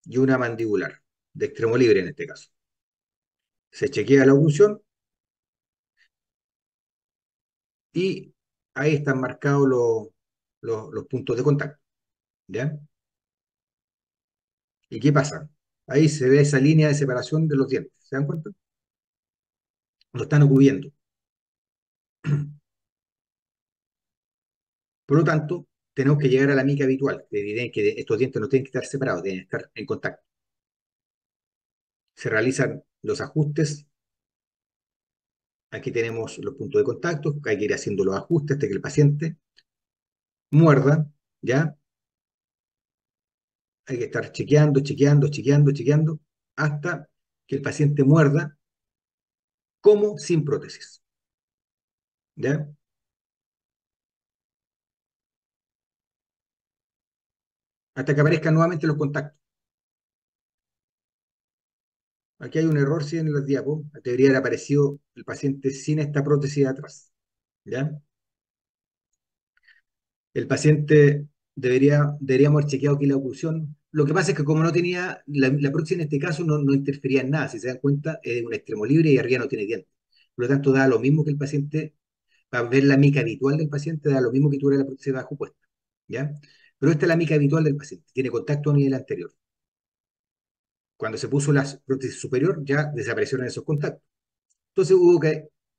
y una mandibular, de extremo libre en este caso. Se chequea la oclusión y ahí están marcados los puntos de contacto, ¿ya? ¿Y qué pasa? Ahí se ve esa línea de separación de los dientes, ¿se dan cuenta? Lo están cubriendo. Por lo tanto, tenemos que llegar a la mica habitual, que estos dientes no tienen que estar separados, deben estar en contacto. Se realizan los ajustes, aquí tenemos los puntos de contacto, hay que ir haciendo los ajustes hasta que el paciente muerda, ¿ya? Hay que estar chequeando, chequeando, chequeando, chequeando, hasta que el paciente muerda como sin prótesis, ¿ya? Hasta que aparezcan nuevamente los contactos. Aquí hay un error, sí, en los diapos. Debería haber aparecido el paciente sin esta prótesis de atrás, ¿ya? El paciente deberíamos haber chequeado aquí la oclusión. Lo que pasa es que como no tenía, la prótesis en este caso no interfería en nada, si se dan cuenta, es un extremo libre y arriba no tiene dientes. Por lo tanto, da lo mismo que el paciente, para ver la mica habitual del paciente, da lo mismo que tuviera la prótesis bajo puesta, ¿ya? Pero esta es la mica habitual del paciente, tiene contacto a nivel anterior. Cuando se puso la prótesis superior, ya desaparecieron esos contactos. Entonces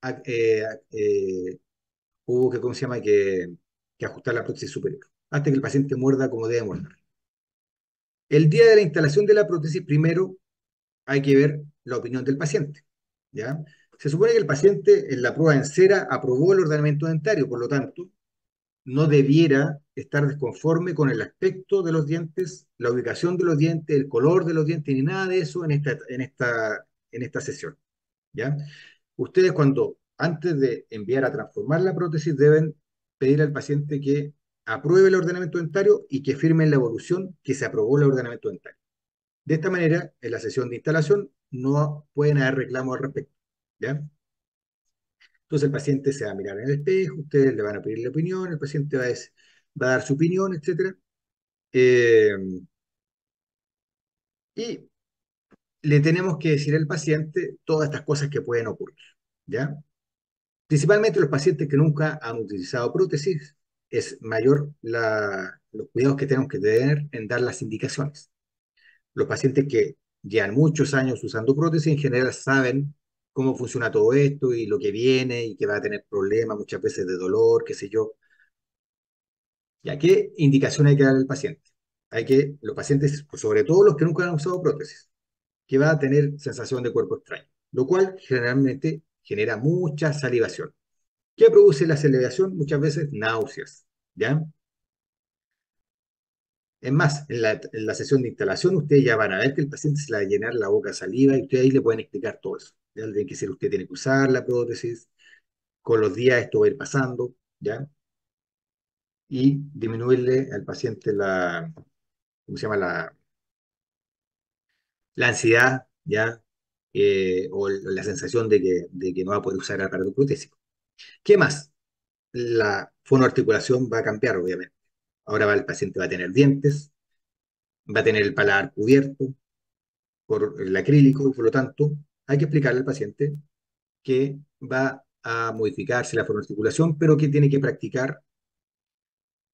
a- eh, eh, ¿cómo se llama? Que ajustar la prótesis superior, hasta que el paciente muerda como debe morder. El día de la instalación de la prótesis, primero hay que ver la opinión del paciente, ¿ya? Se supone que el paciente en la prueba en cera aprobó el ordenamiento dentario, por lo tanto, no debiera estar desconforme con el aspecto de los dientes, la ubicación de los dientes, el color de los dientes, ni nada de eso en esta sesión, ¿ya? Ustedes cuando, antes de enviar a transformar la prótesis, deben pedir al paciente que apruebe el ordenamiento dentario y que firme en la evolución que se aprobó el ordenamiento dentario. De esta manera, en la sesión de instalación, no pueden haber reclamos al respecto, ¿ya? Entonces el paciente se va a mirar en el espejo, ustedes le van a pedir la opinión, el paciente va a dar su opinión, etcétera. Eh, y le tenemos que decir al paciente todas estas cosas que pueden ocurrir, ¿ya? Principalmente los pacientes que nunca han utilizado prótesis, es mayor los cuidados que tenemos que tener en dar las indicaciones. Los pacientes que llevan muchos años usando prótesis en general saben cómo funciona todo esto y lo que viene y que va a tener problemas muchas veces de dolor, qué sé yo. ¿Ya qué indicación hay que darle al paciente? Los pacientes, pues, sobre todo los que nunca han usado prótesis, que va a tener sensación de cuerpo extraño, lo cual generalmente genera mucha salivación. ¿Qué produce la salivación? Muchas veces náuseas, ¿ya? Es más, en la sesión de instalación ustedes ya van a ver que el paciente se le va a llenar la boca de saliva y ustedes ahí le pueden explicar todo eso. ¿Ya? Le tienen que decir, usted tiene que usar la prótesis, con los días esto va a ir pasando, ¿ya? Y disminuirle al paciente ¿cómo se llama? La ansiedad, ¿ya? O la sensación de que no va a poder usar el aparato protésico. ¿Qué más? La fonoarticulación va a cambiar, obviamente. Ahora el paciente va a tener dientes, va a tener el paladar cubierto por el acrílico y por lo tanto hay que explicarle al paciente que va a modificarse la fonoarticulación, pero que tiene que practicar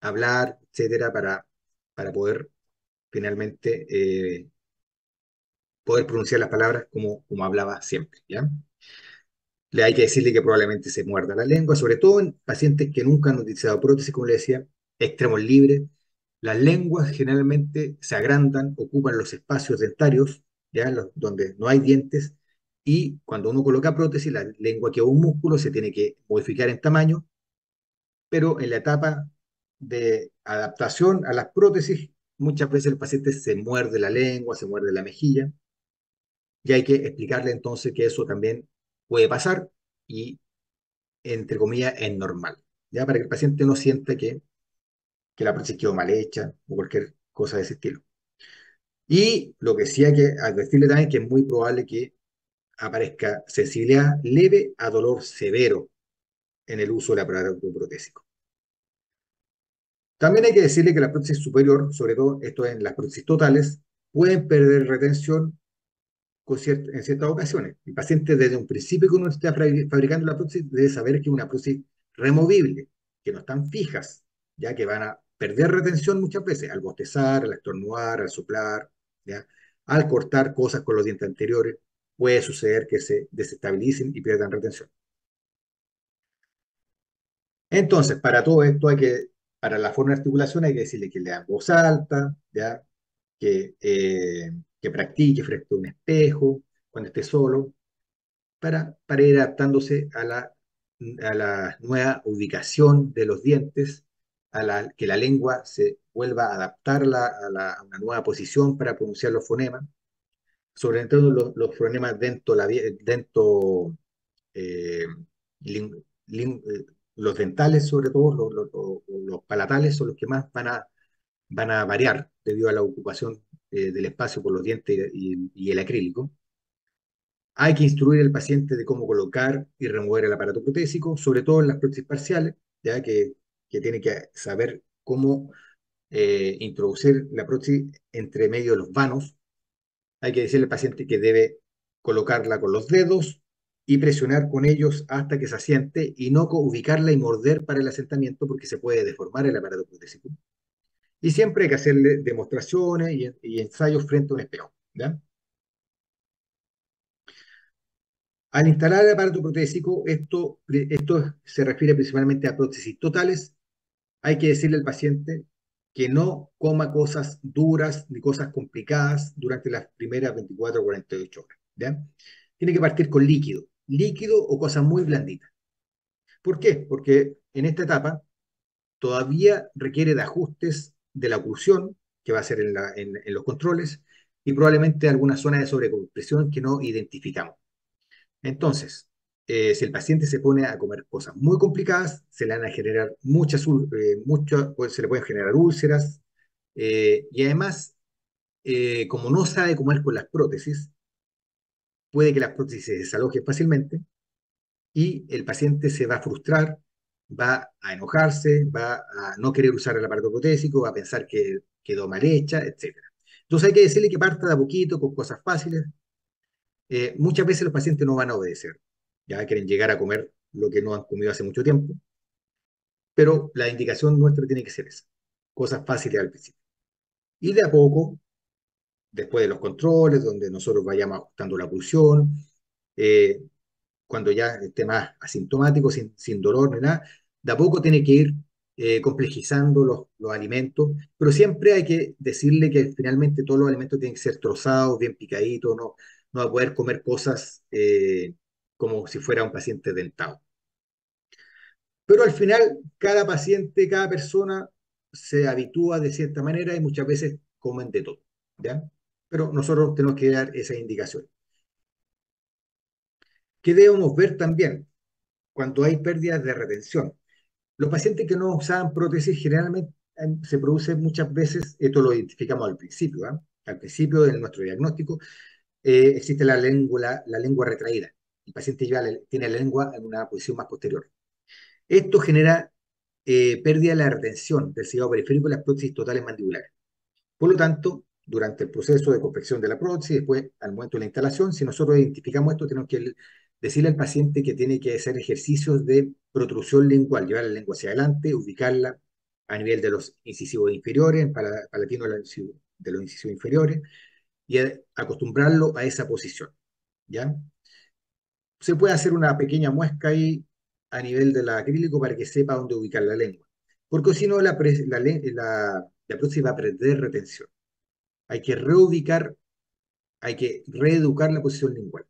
hablar, etcétera, para poder finalmente poder pronunciar las palabras como hablaba siempre, ¿ya? Le hay que decirle que probablemente se muerda la lengua, sobre todo en pacientes que nunca han utilizado prótesis, como le decía, extremos libres. Las lenguas generalmente se agrandan, ocupan los espacios dentarios, ¿ya? Donde no hay dientes, y cuando uno coloca prótesis, la lengua que es un músculo se tiene que modificar en tamaño, pero en la etapa de adaptación a las prótesis, muchas veces el paciente se muerde la lengua, se muerde la mejilla, y hay que explicarle entonces que eso también puede pasar y entre comillas, es normal, ¿ya? Para que el paciente no sienta que la prótesis quedó mal hecha o cualquier cosa de ese estilo. Y lo que sí hay que advertirle también es que es muy probable que aparezca sensibilidad leve a dolor severo en el uso del aparato protésico. También hay que decirle que la prótesis superior, sobre todo esto en las prótesis totales, pueden perder retención en ciertas ocasiones. El paciente desde un principio que uno está fabricando la prótesis debe saber que es una prótesis removible, que no están fijas, ya que van a perder retención muchas veces al bostezar, al estornudar, al soplar, ¿ya? Al cortar cosas con los dientes anteriores, puede suceder que se desestabilicen y pierdan retención. Entonces, para todo esto para la forma de articulación hay que decirle que lea en voz alta, ¿ya? Que practique frente a un espejo, cuando esté solo, para ir adaptándose a la nueva ubicación de los dientes, que la lengua se vuelva a adaptar a una nueva posición para pronunciar los fonemas, sobre todo los fonemas eh, lin- los dentales, sobre todo, los palatales, son los que más van a variar debido a la ocupación del espacio por los dientes y el acrílico. Hay que instruir al paciente de cómo colocar y remover el aparato protésico, sobre todo en las prótesis parciales, ya que tiene que saber cómo introducir la prótesis entre medio de los vanos. Hay que decirle al paciente que debe colocarla con los dedos y presionar con ellos hasta que se asiente y no ubicarla y morder para el asentamiento porque se puede deformar el aparato protésico. Y siempre hay que hacerle demostraciones y ensayos frente a un espejo, ¿ya? Al instalar el aparato protésico, esto se refiere principalmente a prótesis totales. Hay que decirle al paciente que no coma cosas duras ni cosas complicadas durante las primeras 24 o 48 horas, ¿ya? Tiene que partir con líquido o cosas muy blanditas. ¿Por qué? Porque en esta etapa todavía requiere de ajustes de la oclusión, que va a ser en los controles, y probablemente alguna zona de sobrecompresión que no identificamos. Entonces, si el paciente se pone a comer cosas muy complicadas, se le van a generar pues, se le pueden generar úlceras, y además, como no sabe comer con las prótesis, puede que las prótesis se desalojen fácilmente y el paciente se va a frustrar, va a enojarse, va a no querer usar el aparato protésico, va a pensar que quedó mal hecha, etcétera. Entonces hay que decirle que parta de a poquito, con cosas fáciles. Muchas veces los pacientes no van a obedecer, ya quieren llegar a comer lo que no han comido hace mucho tiempo, pero la indicación nuestra tiene que ser esa, cosas fáciles al principio. Y de a poco, después de los controles, donde nosotros vayamos ajustando la pulsión, eh, cuando ya esté más asintomático, sin dolor ni nada, de a poco tiene que ir complejizando los alimentos, pero siempre hay que decirle que finalmente todos los alimentos tienen que ser trozados, bien picaditos, no va a poder comer cosas como si fuera un paciente dentado. Pero al final, cada paciente, cada persona se habitúa de cierta manera y muchas veces comen de todo, ¿ya? Pero nosotros tenemos que dar esa indicación. ¿Qué debemos ver también cuando hay pérdidas de retención? Los pacientes que no usaban prótesis generalmente se produce muchas veces, esto lo identificamos al principio, ¿ah? Al principio de nuestro diagnóstico, existe la lengua retraída. El paciente tiene la lengua en una posición más posterior. Esto genera pérdida de la retención del ciliado periférico y las prótesis totales mandibulares. Por lo tanto, durante el proceso de confección de la prótesis, después al momento de la instalación, si nosotros identificamos esto, tenemos que decirle al paciente que tiene que hacer ejercicios de protrusión lingual, llevar la lengua hacia adelante, ubicarla a nivel de los incisivos inferiores, palatino de los incisivos inferiores, y acostumbrarlo a esa posición, ¿ya? Se puede hacer una pequeña muesca ahí a nivel del acrílico para que sepa dónde ubicar la lengua, porque si no la prótesis va a perder retención. Hay que reubicar, hay que reeducar la posición lingual.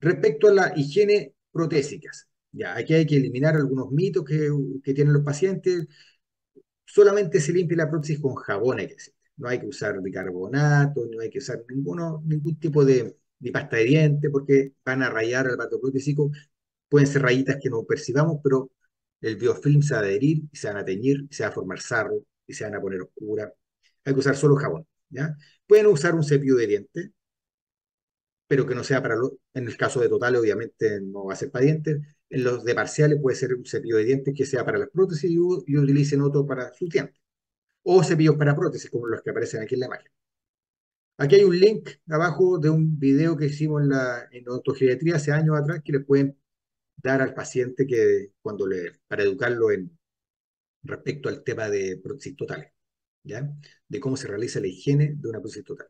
Respecto a la higiene protésicas, ya, aquí hay que eliminar algunos mitos que tienen los pacientes. Solamente se limpia la prótesis con jabón, hay que decir. No hay que usar bicarbonato, no hay que usar ningún tipo de pasta de diente, porque van a rayar el aparato protésico. Pueden ser rayitas que no percibamos, pero el biofilm se va a adherir, y se van a teñir, y se va a formar sarro, y se van a poner oscura. Hay que usar solo jabón, ¿ya? Pueden usar un cepillo de dientes, pero que no sea en el caso de totales, obviamente no va a ser para dientes. En los de parciales puede ser un cepillo de dientes que sea para las prótesis y utilicen otro para sus dientes. O cepillos para prótesis, como los que aparecen aquí en la imagen. Aquí hay un link abajo de un video que hicimos en odontogeriatría hace años atrás que le pueden dar al paciente para educarlo respecto al tema de prótesis totales, ¿ya? De cómo se realiza la higiene de una prótesis total.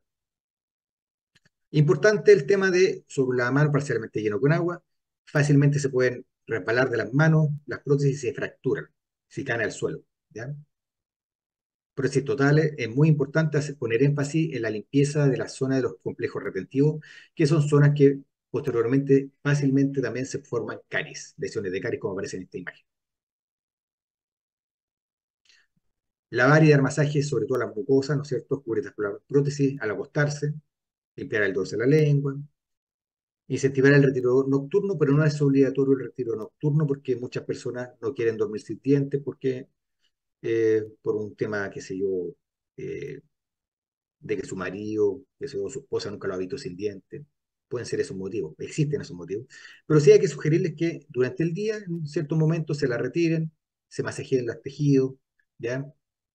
Importante el tema de sobre la mano parcialmente lleno con agua. Fácilmente se pueden resbalar de las manos las prótesis y se fracturan si caen al suelo, ¿ya? Prótesis totales es muy importante poner énfasis en la limpieza de la zona de los complejos retentivos, que son zonas que posteriormente fácilmente también se forman caries, lesiones de caries como aparece en esta imagen. Lavar y dar masajes sobre todo las mucosas, ¿no es cierto? Cubiertas por la prótesis al acostarse, limpiar el dorso de la lengua, incentivar el retiro nocturno, pero no es obligatorio el retiro nocturno porque muchas personas no quieren dormir sin dientes porque por un tema, qué sé yo, eh, de que su marido, que sé yo, su esposa nunca lo ha visto sin dientes. Pueden ser esos motivos, existen esos motivos. Pero sí hay que sugerirles que durante el día, en ciertos momentos, se la retiren, se masajeen los tejidos, ¿ya?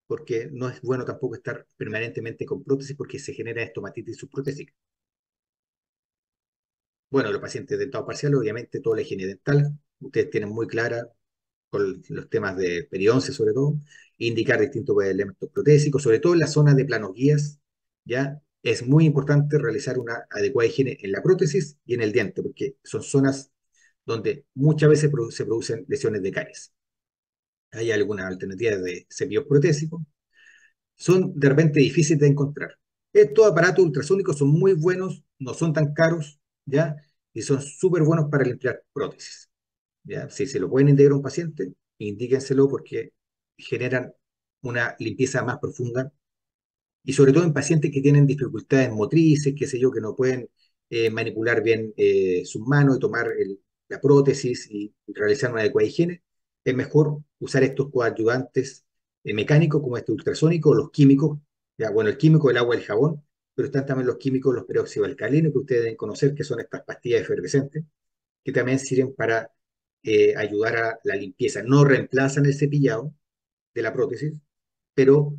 Porque no es bueno tampoco estar permanentemente con prótesis porque se genera estomatitis subprotésica. Bueno, los pacientes dentados parciales, obviamente, toda la higiene dental, ustedes tienen muy clara con los temas de periodoncia sobre todo, indicar distintos elementos protésicos, sobre todo en la zona de planos guías, ya es muy importante realizar una adecuada higiene en la prótesis y en el diente, porque son zonas donde muchas veces se producen lesiones de caries. Hay algunas alternativas de cepillos protésicos, son de repente difíciles de encontrar. Estos aparatos ultrasónicos son muy buenos, no son tan caros, ¿ya? Y son súper buenos para limpiar prótesis. ¿Ya? Si se lo pueden integrar a un paciente, indíquenselo porque generan una limpieza más profunda y sobre todo en pacientes que tienen dificultades motrices, qué sé yo, que no pueden manipular bien sus manos y tomar la prótesis y realizar una adecuada higiene, es mejor usar estos coadyuvantes mecánicos como este ultrasónico o los químicos, ya, bueno, el químico, el agua, el jabón, pero están también los químicos, los peróxidos alcalinos, que ustedes deben conocer, que son estas pastillas efervescentes, que también sirven para ayudar a la limpieza. No reemplazan el cepillado de la prótesis, pero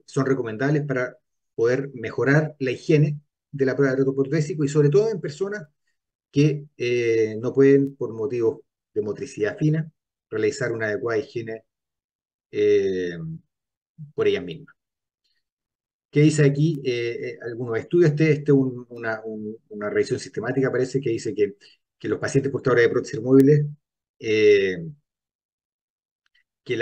son recomendables para poder mejorar la higiene de la prueba de ortoprotésico y sobre todo en personas que no pueden, por motivos de motricidad fina, realizar una adecuada higiene eh, por ellas mismas. ¿Qué dice aquí? Algunos estudios, una revisión sistemática parece que dice que los pacientes portadores de prótesis móviles, eh, que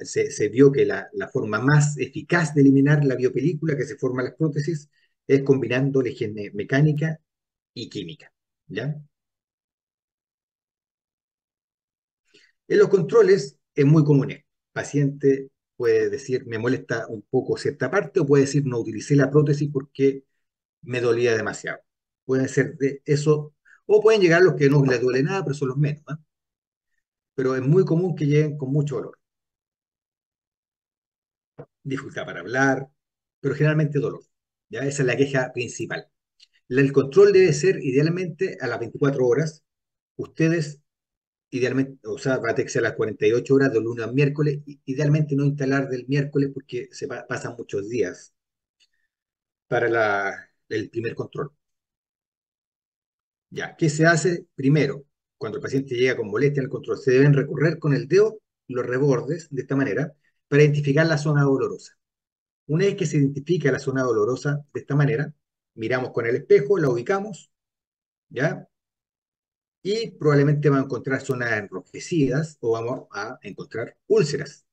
se vio que la forma más eficaz de eliminar la biopelícula que se forma en las prótesis es combinando la higiene mecánica y química. ¿Ya? En los controles es muy común esto. El paciente puede decir, me molesta un poco cierta parte, o puede decir, no utilicé la prótesis porque me dolía demasiado. Pueden ser de eso, o pueden llegar los que no les duele nada, pero son los menos, ¿ah? Pero es muy común que lleguen con mucho dolor, dificultad para hablar, pero generalmente dolor. ¿Ya? Esa es la queja principal. El control debe ser idealmente a las 24 horas. Ustedes, idealmente, o sea, va a tener que ser a las 48 horas de lunes a miércoles. Idealmente no instalar del miércoles porque pasan muchos días para el primer control. Ya, ¿qué se hace? Primero, cuando el paciente llega con molestia en el control, se deben recorrer con el dedo los rebordes de esta manera para identificar la zona dolorosa. Una vez que se identifica la zona dolorosa de esta manera, miramos con el espejo, la ubicamos, ¿ya? Y probablemente vamos a encontrar zonas enrojecidas o vamos a encontrar úlceras.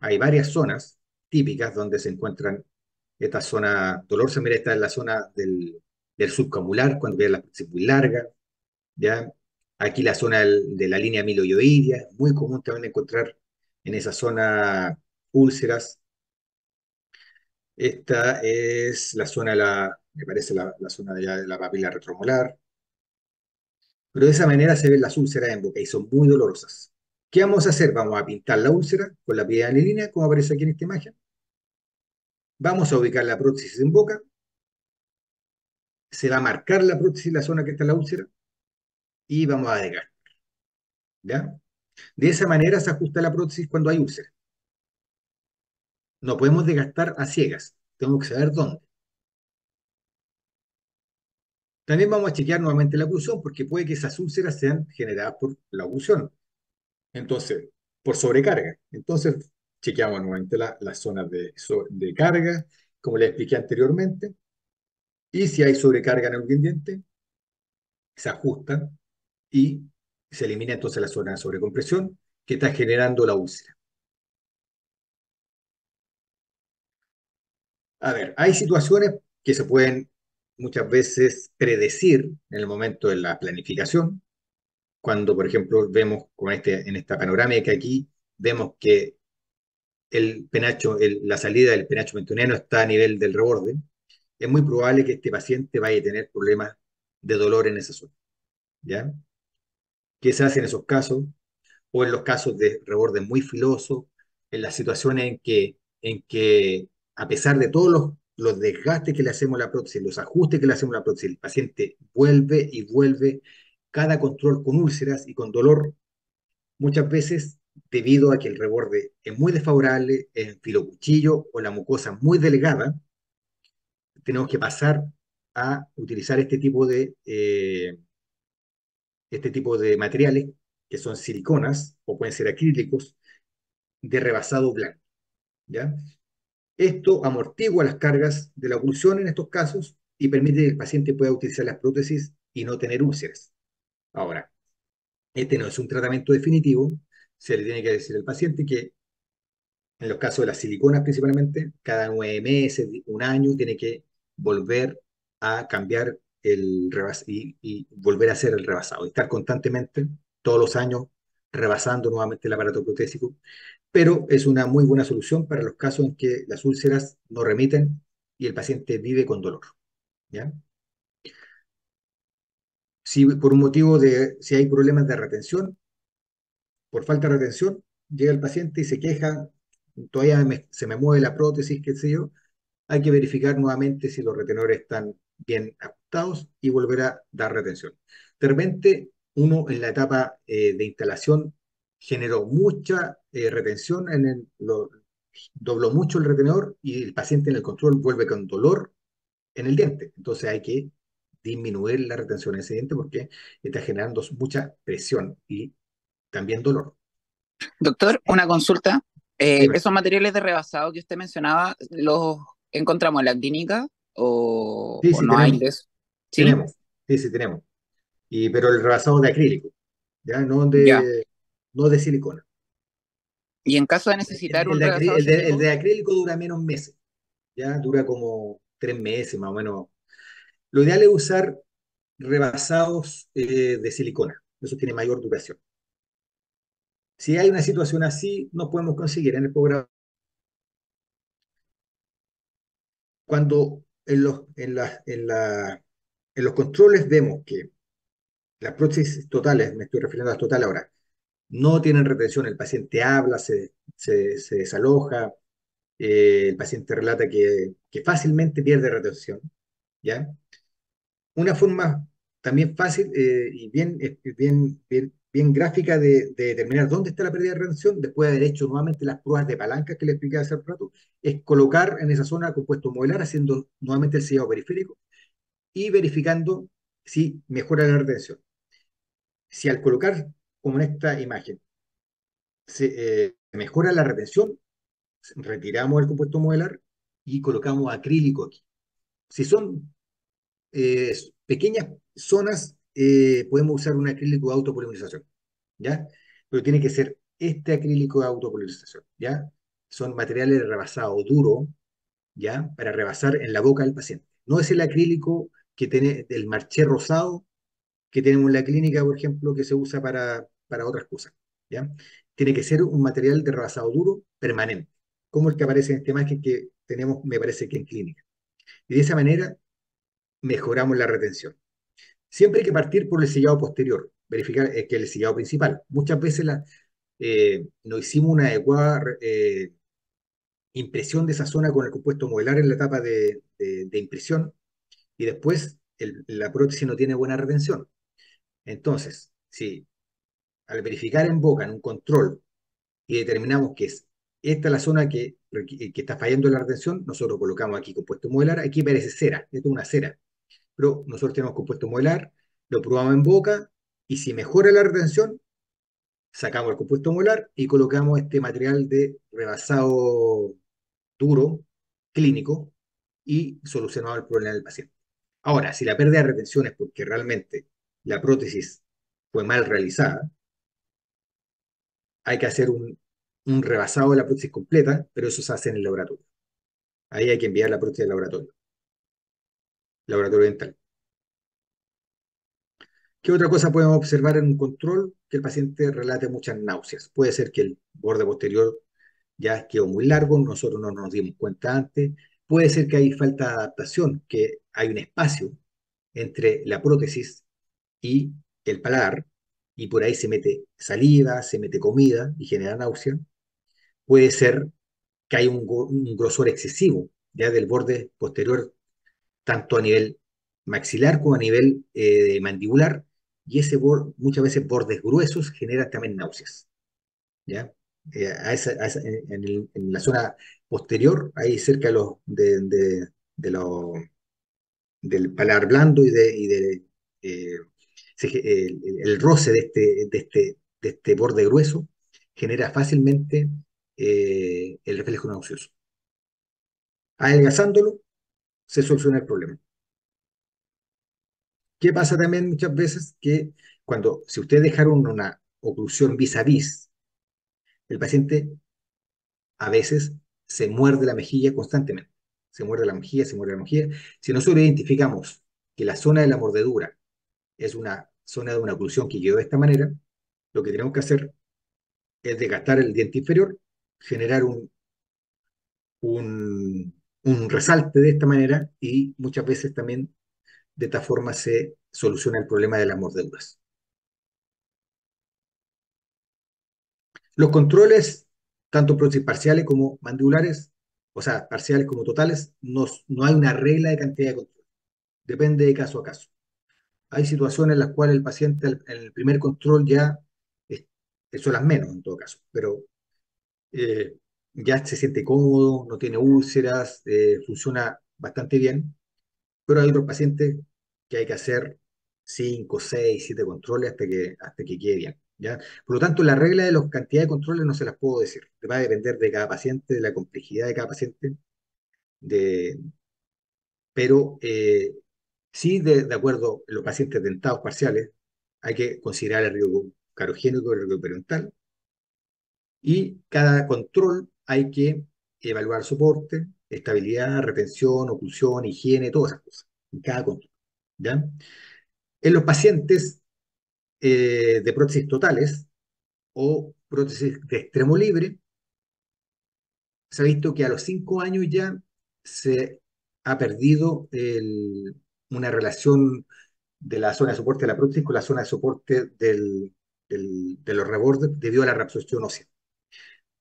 Hay varias zonas típicas donde se encuentran esta zona dolorosa. Mira, esta es la zona del subcamular, cuando ve la prótesis muy larga, ¿ya? Aquí la zona de la línea amiloidoidea, muy común también encontrar en esa zona úlceras. Esta es la zona, me parece la zona ya de la papila retromolar, pero de esa manera se ven las úlceras en boca y son muy dolorosas. ¿Qué vamos a hacer? Vamos a pintar la úlcera con la piedra anilina, como aparece aquí en esta imagen. Vamos a ubicar la prótesis en boca, se va a marcar la prótesis, la zona que está en la úlcera, y vamos a agregar, ¿ya? De esa manera se ajusta la prótesis cuando hay úlcera. No podemos desgastar a ciegas, tenemos que saber dónde. También vamos a chequear nuevamente la oclusión, porque puede que esas úlceras sean generadas por la oclusión. Entonces, por sobrecarga. Entonces, chequeamos nuevamente las zonas de carga, como les expliqué anteriormente, y si hay sobrecarga en el diente, se ajusta y se elimina entonces la zona de sobrecompresión que está generando la úlcera. A ver, hay situaciones que se pueden muchas veces predecir en el momento de la planificación, cuando, por ejemplo, vemos en esta panorámica aquí, vemos que el penacho, la salida del penacho mentoniano está a nivel del reborde. Es muy probable que este paciente vaya a tener problemas de dolor en esa zona, ¿ya? ¿Qué se hace en esos casos? O en los casos de reborde muy filoso, en las situaciones en que a pesar de todos los desgastes que le hacemos a la prótesis, los ajustes que le hacemos a la prótesis, el paciente vuelve y vuelve cada control con úlceras y con dolor, muchas veces debido a que el reborde es muy desfavorable, en filocuchillo o la mucosa muy delgada, tenemos que pasar a utilizar este tipo de materiales que son siliconas o pueden ser acrílicos de rebasado blanco, ¿ya? Esto amortigua las cargas de la oclusión en estos casos y permite que el paciente pueda utilizar las prótesis y no tener úlceras. Ahora, este no es un tratamiento definitivo, se le tiene que decir al paciente que en los casos de las siliconas principalmente, cada 9 meses, un año, tiene que volver a cambiar y volver a hacer el rebasado, y estar constantemente, todos los años, rebasando nuevamente el aparato protésico, pero es una muy buena solución para los casos en que las úlceras no remiten y el paciente vive con dolor, ¿ya? Si hay problemas de retención, por falta de retención, llega el paciente y se queja todavía se me mueve la prótesis, qué sé yo, hay que verificar nuevamente si los retenedores están bien ajustados y volver a dar retención. De repente, uno en la etapa de instalación generó mucha retención, dobló mucho el retenedor y el paciente en el control vuelve con dolor en el diente. Entonces hay que disminuir la retención en ese diente porque está generando mucha presión y también dolor. Doctor, una consulta. Dime. ¿Esos materiales de rebasado que usted mencionaba, los encontramos en la clínica Sí, o sí, no hay tenemos, de eso? ¿Sí? tenemos, sí, sí, tenemos. Pero el rebasado de acrílico, ¿ya? Ya. No de silicona. Y en caso de El, necesitar el un de, rebasado el ese tipo, de acrílico dura menos meses, ¿ya? Dura como 3 meses más o menos. Lo ideal es usar rebasados de silicona, eso tiene mayor duración. Si hay una situación así, no podemos conseguir en el programa. Cuando en los controles vemos que las prótesis totales, me estoy refiriendo a las totales ahora, no tienen retención, el paciente habla, se desaloja, el paciente relata que fácilmente pierde retención, ¿ya? Una forma también fácil y bien gráfica de determinar dónde está la pérdida de retención, después de haber hecho nuevamente las pruebas de palancas que le expliqué hace rato, es colocar en esa zona compuesto modular, haciendo nuevamente el sellado periférico y verificando si mejora la retención. Si al colocar, como en esta imagen, se mejora la retención, retiramos el compuesto modular y colocamos acrílico aquí. Si son eh, pequeñas zonas, podemos usar un acrílico de autopolimerización, ¿ya? Pero tiene que ser este acrílico de autopolimerización, ¿ya? Son materiales de rebasado duro, ¿ya? Para rebasar en la boca del paciente. No es el acrílico que tiene el marché rosado que tenemos en la clínica, por ejemplo, que se usa para otras cosas, ¿ya? Tiene que ser un material de rebasado duro permanente, como el que aparece en este imagen que tenemos, me parece que en clínica. Y de esa manera mejoramos la retención. Siempre hay que partir por el sellado posterior, verificar que el sellado principal. Muchas veces no hicimos una adecuada impresión de esa zona con el compuesto modular en la etapa de impresión y después la prótesis no tiene buena retención. Entonces, si al verificar en boca, en un control, y determinamos que es esta la zona que está fallando la retención, nosotros colocamos aquí compuesto modular, aquí parece cera, esto es una cera, pero nosotros tenemos compuesto modular, lo probamos en boca, y si mejora la retención, sacamos el compuesto molar y colocamos este material de rebasado duro, clínico, y solucionamos el problema del paciente. Ahora, si la pérdida de retención es porque realmente la prótesis fue mal realizada, hay que hacer un rebasado de la prótesis completa, pero eso se hace en el laboratorio. Ahí hay que enviar la prótesis al laboratorio dental. ¿Qué otra cosa podemos observar en un control? Que el paciente relate muchas náuseas. Puede ser que el borde posterior ya quedó muy largo, nosotros no nos dimos cuenta antes. Puede ser que hay falta de adaptación, que hay un espacio entre la prótesis y el paladar, y por ahí se mete saliva, se mete comida y genera náusea. Puede ser que hay un grosor excesivo ya del borde posterior, tanto a nivel maxilar como a nivel mandibular, y ese muchas veces bordes gruesos generan también náuseas. ¿Ya? En la zona posterior, ahí cerca de los- del paladar blando eh, el roce de este borde grueso genera fácilmente el reflejo nauseoso. Adelgazándolo, se soluciona el problema. ¿Qué pasa también muchas veces? Que si ustedes dejaron una oclusión vis a vis, el paciente a veces se muerde la mejilla constantemente. Se muerde la mejilla, se muerde la mejilla. Si nosotros identificamos que la zona de la mordedura es una zona de una oclusión que quedó de esta manera, lo que tenemos que hacer es desgastar el diente inferior, generar un resalte de esta manera y muchas veces también de esta forma se soluciona el problema de las mordeduras. Los controles tanto prótesis parciales como mandibulares, o sea, parciales como totales, no hay una regla de cantidad de control. Depende de caso a caso. Hay situaciones en las cuales el paciente en el primer control ya es- son las menos en todo caso, pero eh, ya se siente cómodo, no tiene úlceras, funciona bastante bien, pero hay otros pacientes que hay que hacer 5, 6, 7 controles hasta que quede bien. ¿Ya? Por lo tanto, la regla de la cantidad de controles no se las puedo decir. Va a depender de cada paciente, de la complejidad de cada paciente, de, pero sí, de acuerdo a los pacientes dentados parciales, hay que considerar el riesgo carogénico y el riesgo periodontal, y cada control hay que evaluar soporte, estabilidad, retención, oclusión, higiene, todas esas cosas, en cada control. ¿Ya? En los pacientes de prótesis totales o prótesis de extremo libre, se ha visto que a los 5 años ya se ha perdido una relación de la zona de soporte de la prótesis con la zona de soporte de los rebordes debido a la reabsorción ósea.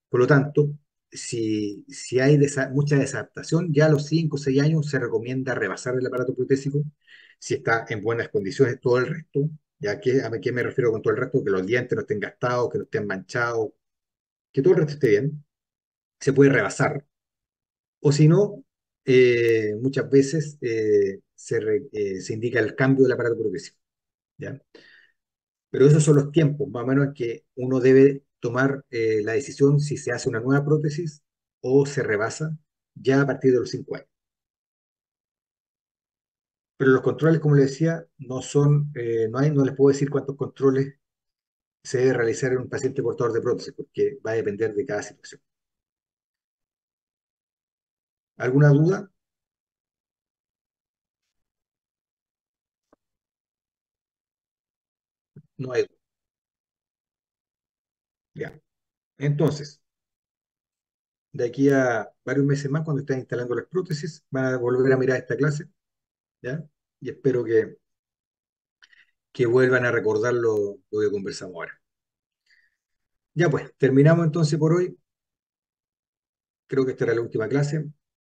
Por lo tanto, si hay mucha desadaptación, ya a los 5 o 6 años se recomienda rebasar el aparato protésico si está en buenas condiciones todo el resto. ¿Ya a qué me refiero con todo el resto? Que los dientes no estén gastados, que no estén manchados, que todo el resto esté bien. Se puede rebasar. O si no, muchas veces se indica el cambio del aparato protésico. ¿Ya? Pero esos son los tiempos, más o menos, en que uno debe tomar la decisión si se hace una nueva prótesis o se rebasa ya a partir de los 5 años. Pero los controles, como le decía, no les puedo decir cuántos controles se debe realizar en un paciente portador de prótesis, porque va a depender de cada situación. ¿Alguna duda? No hay duda. Ya. Entonces, de aquí a varios meses más, cuando estén instalando las prótesis, van a volver a mirar esta clase, ¿ya? Y espero que vuelvan a recordar lo que conversamos ahora. Ya pues, terminamos entonces por hoy. Creo que esta era la última clase.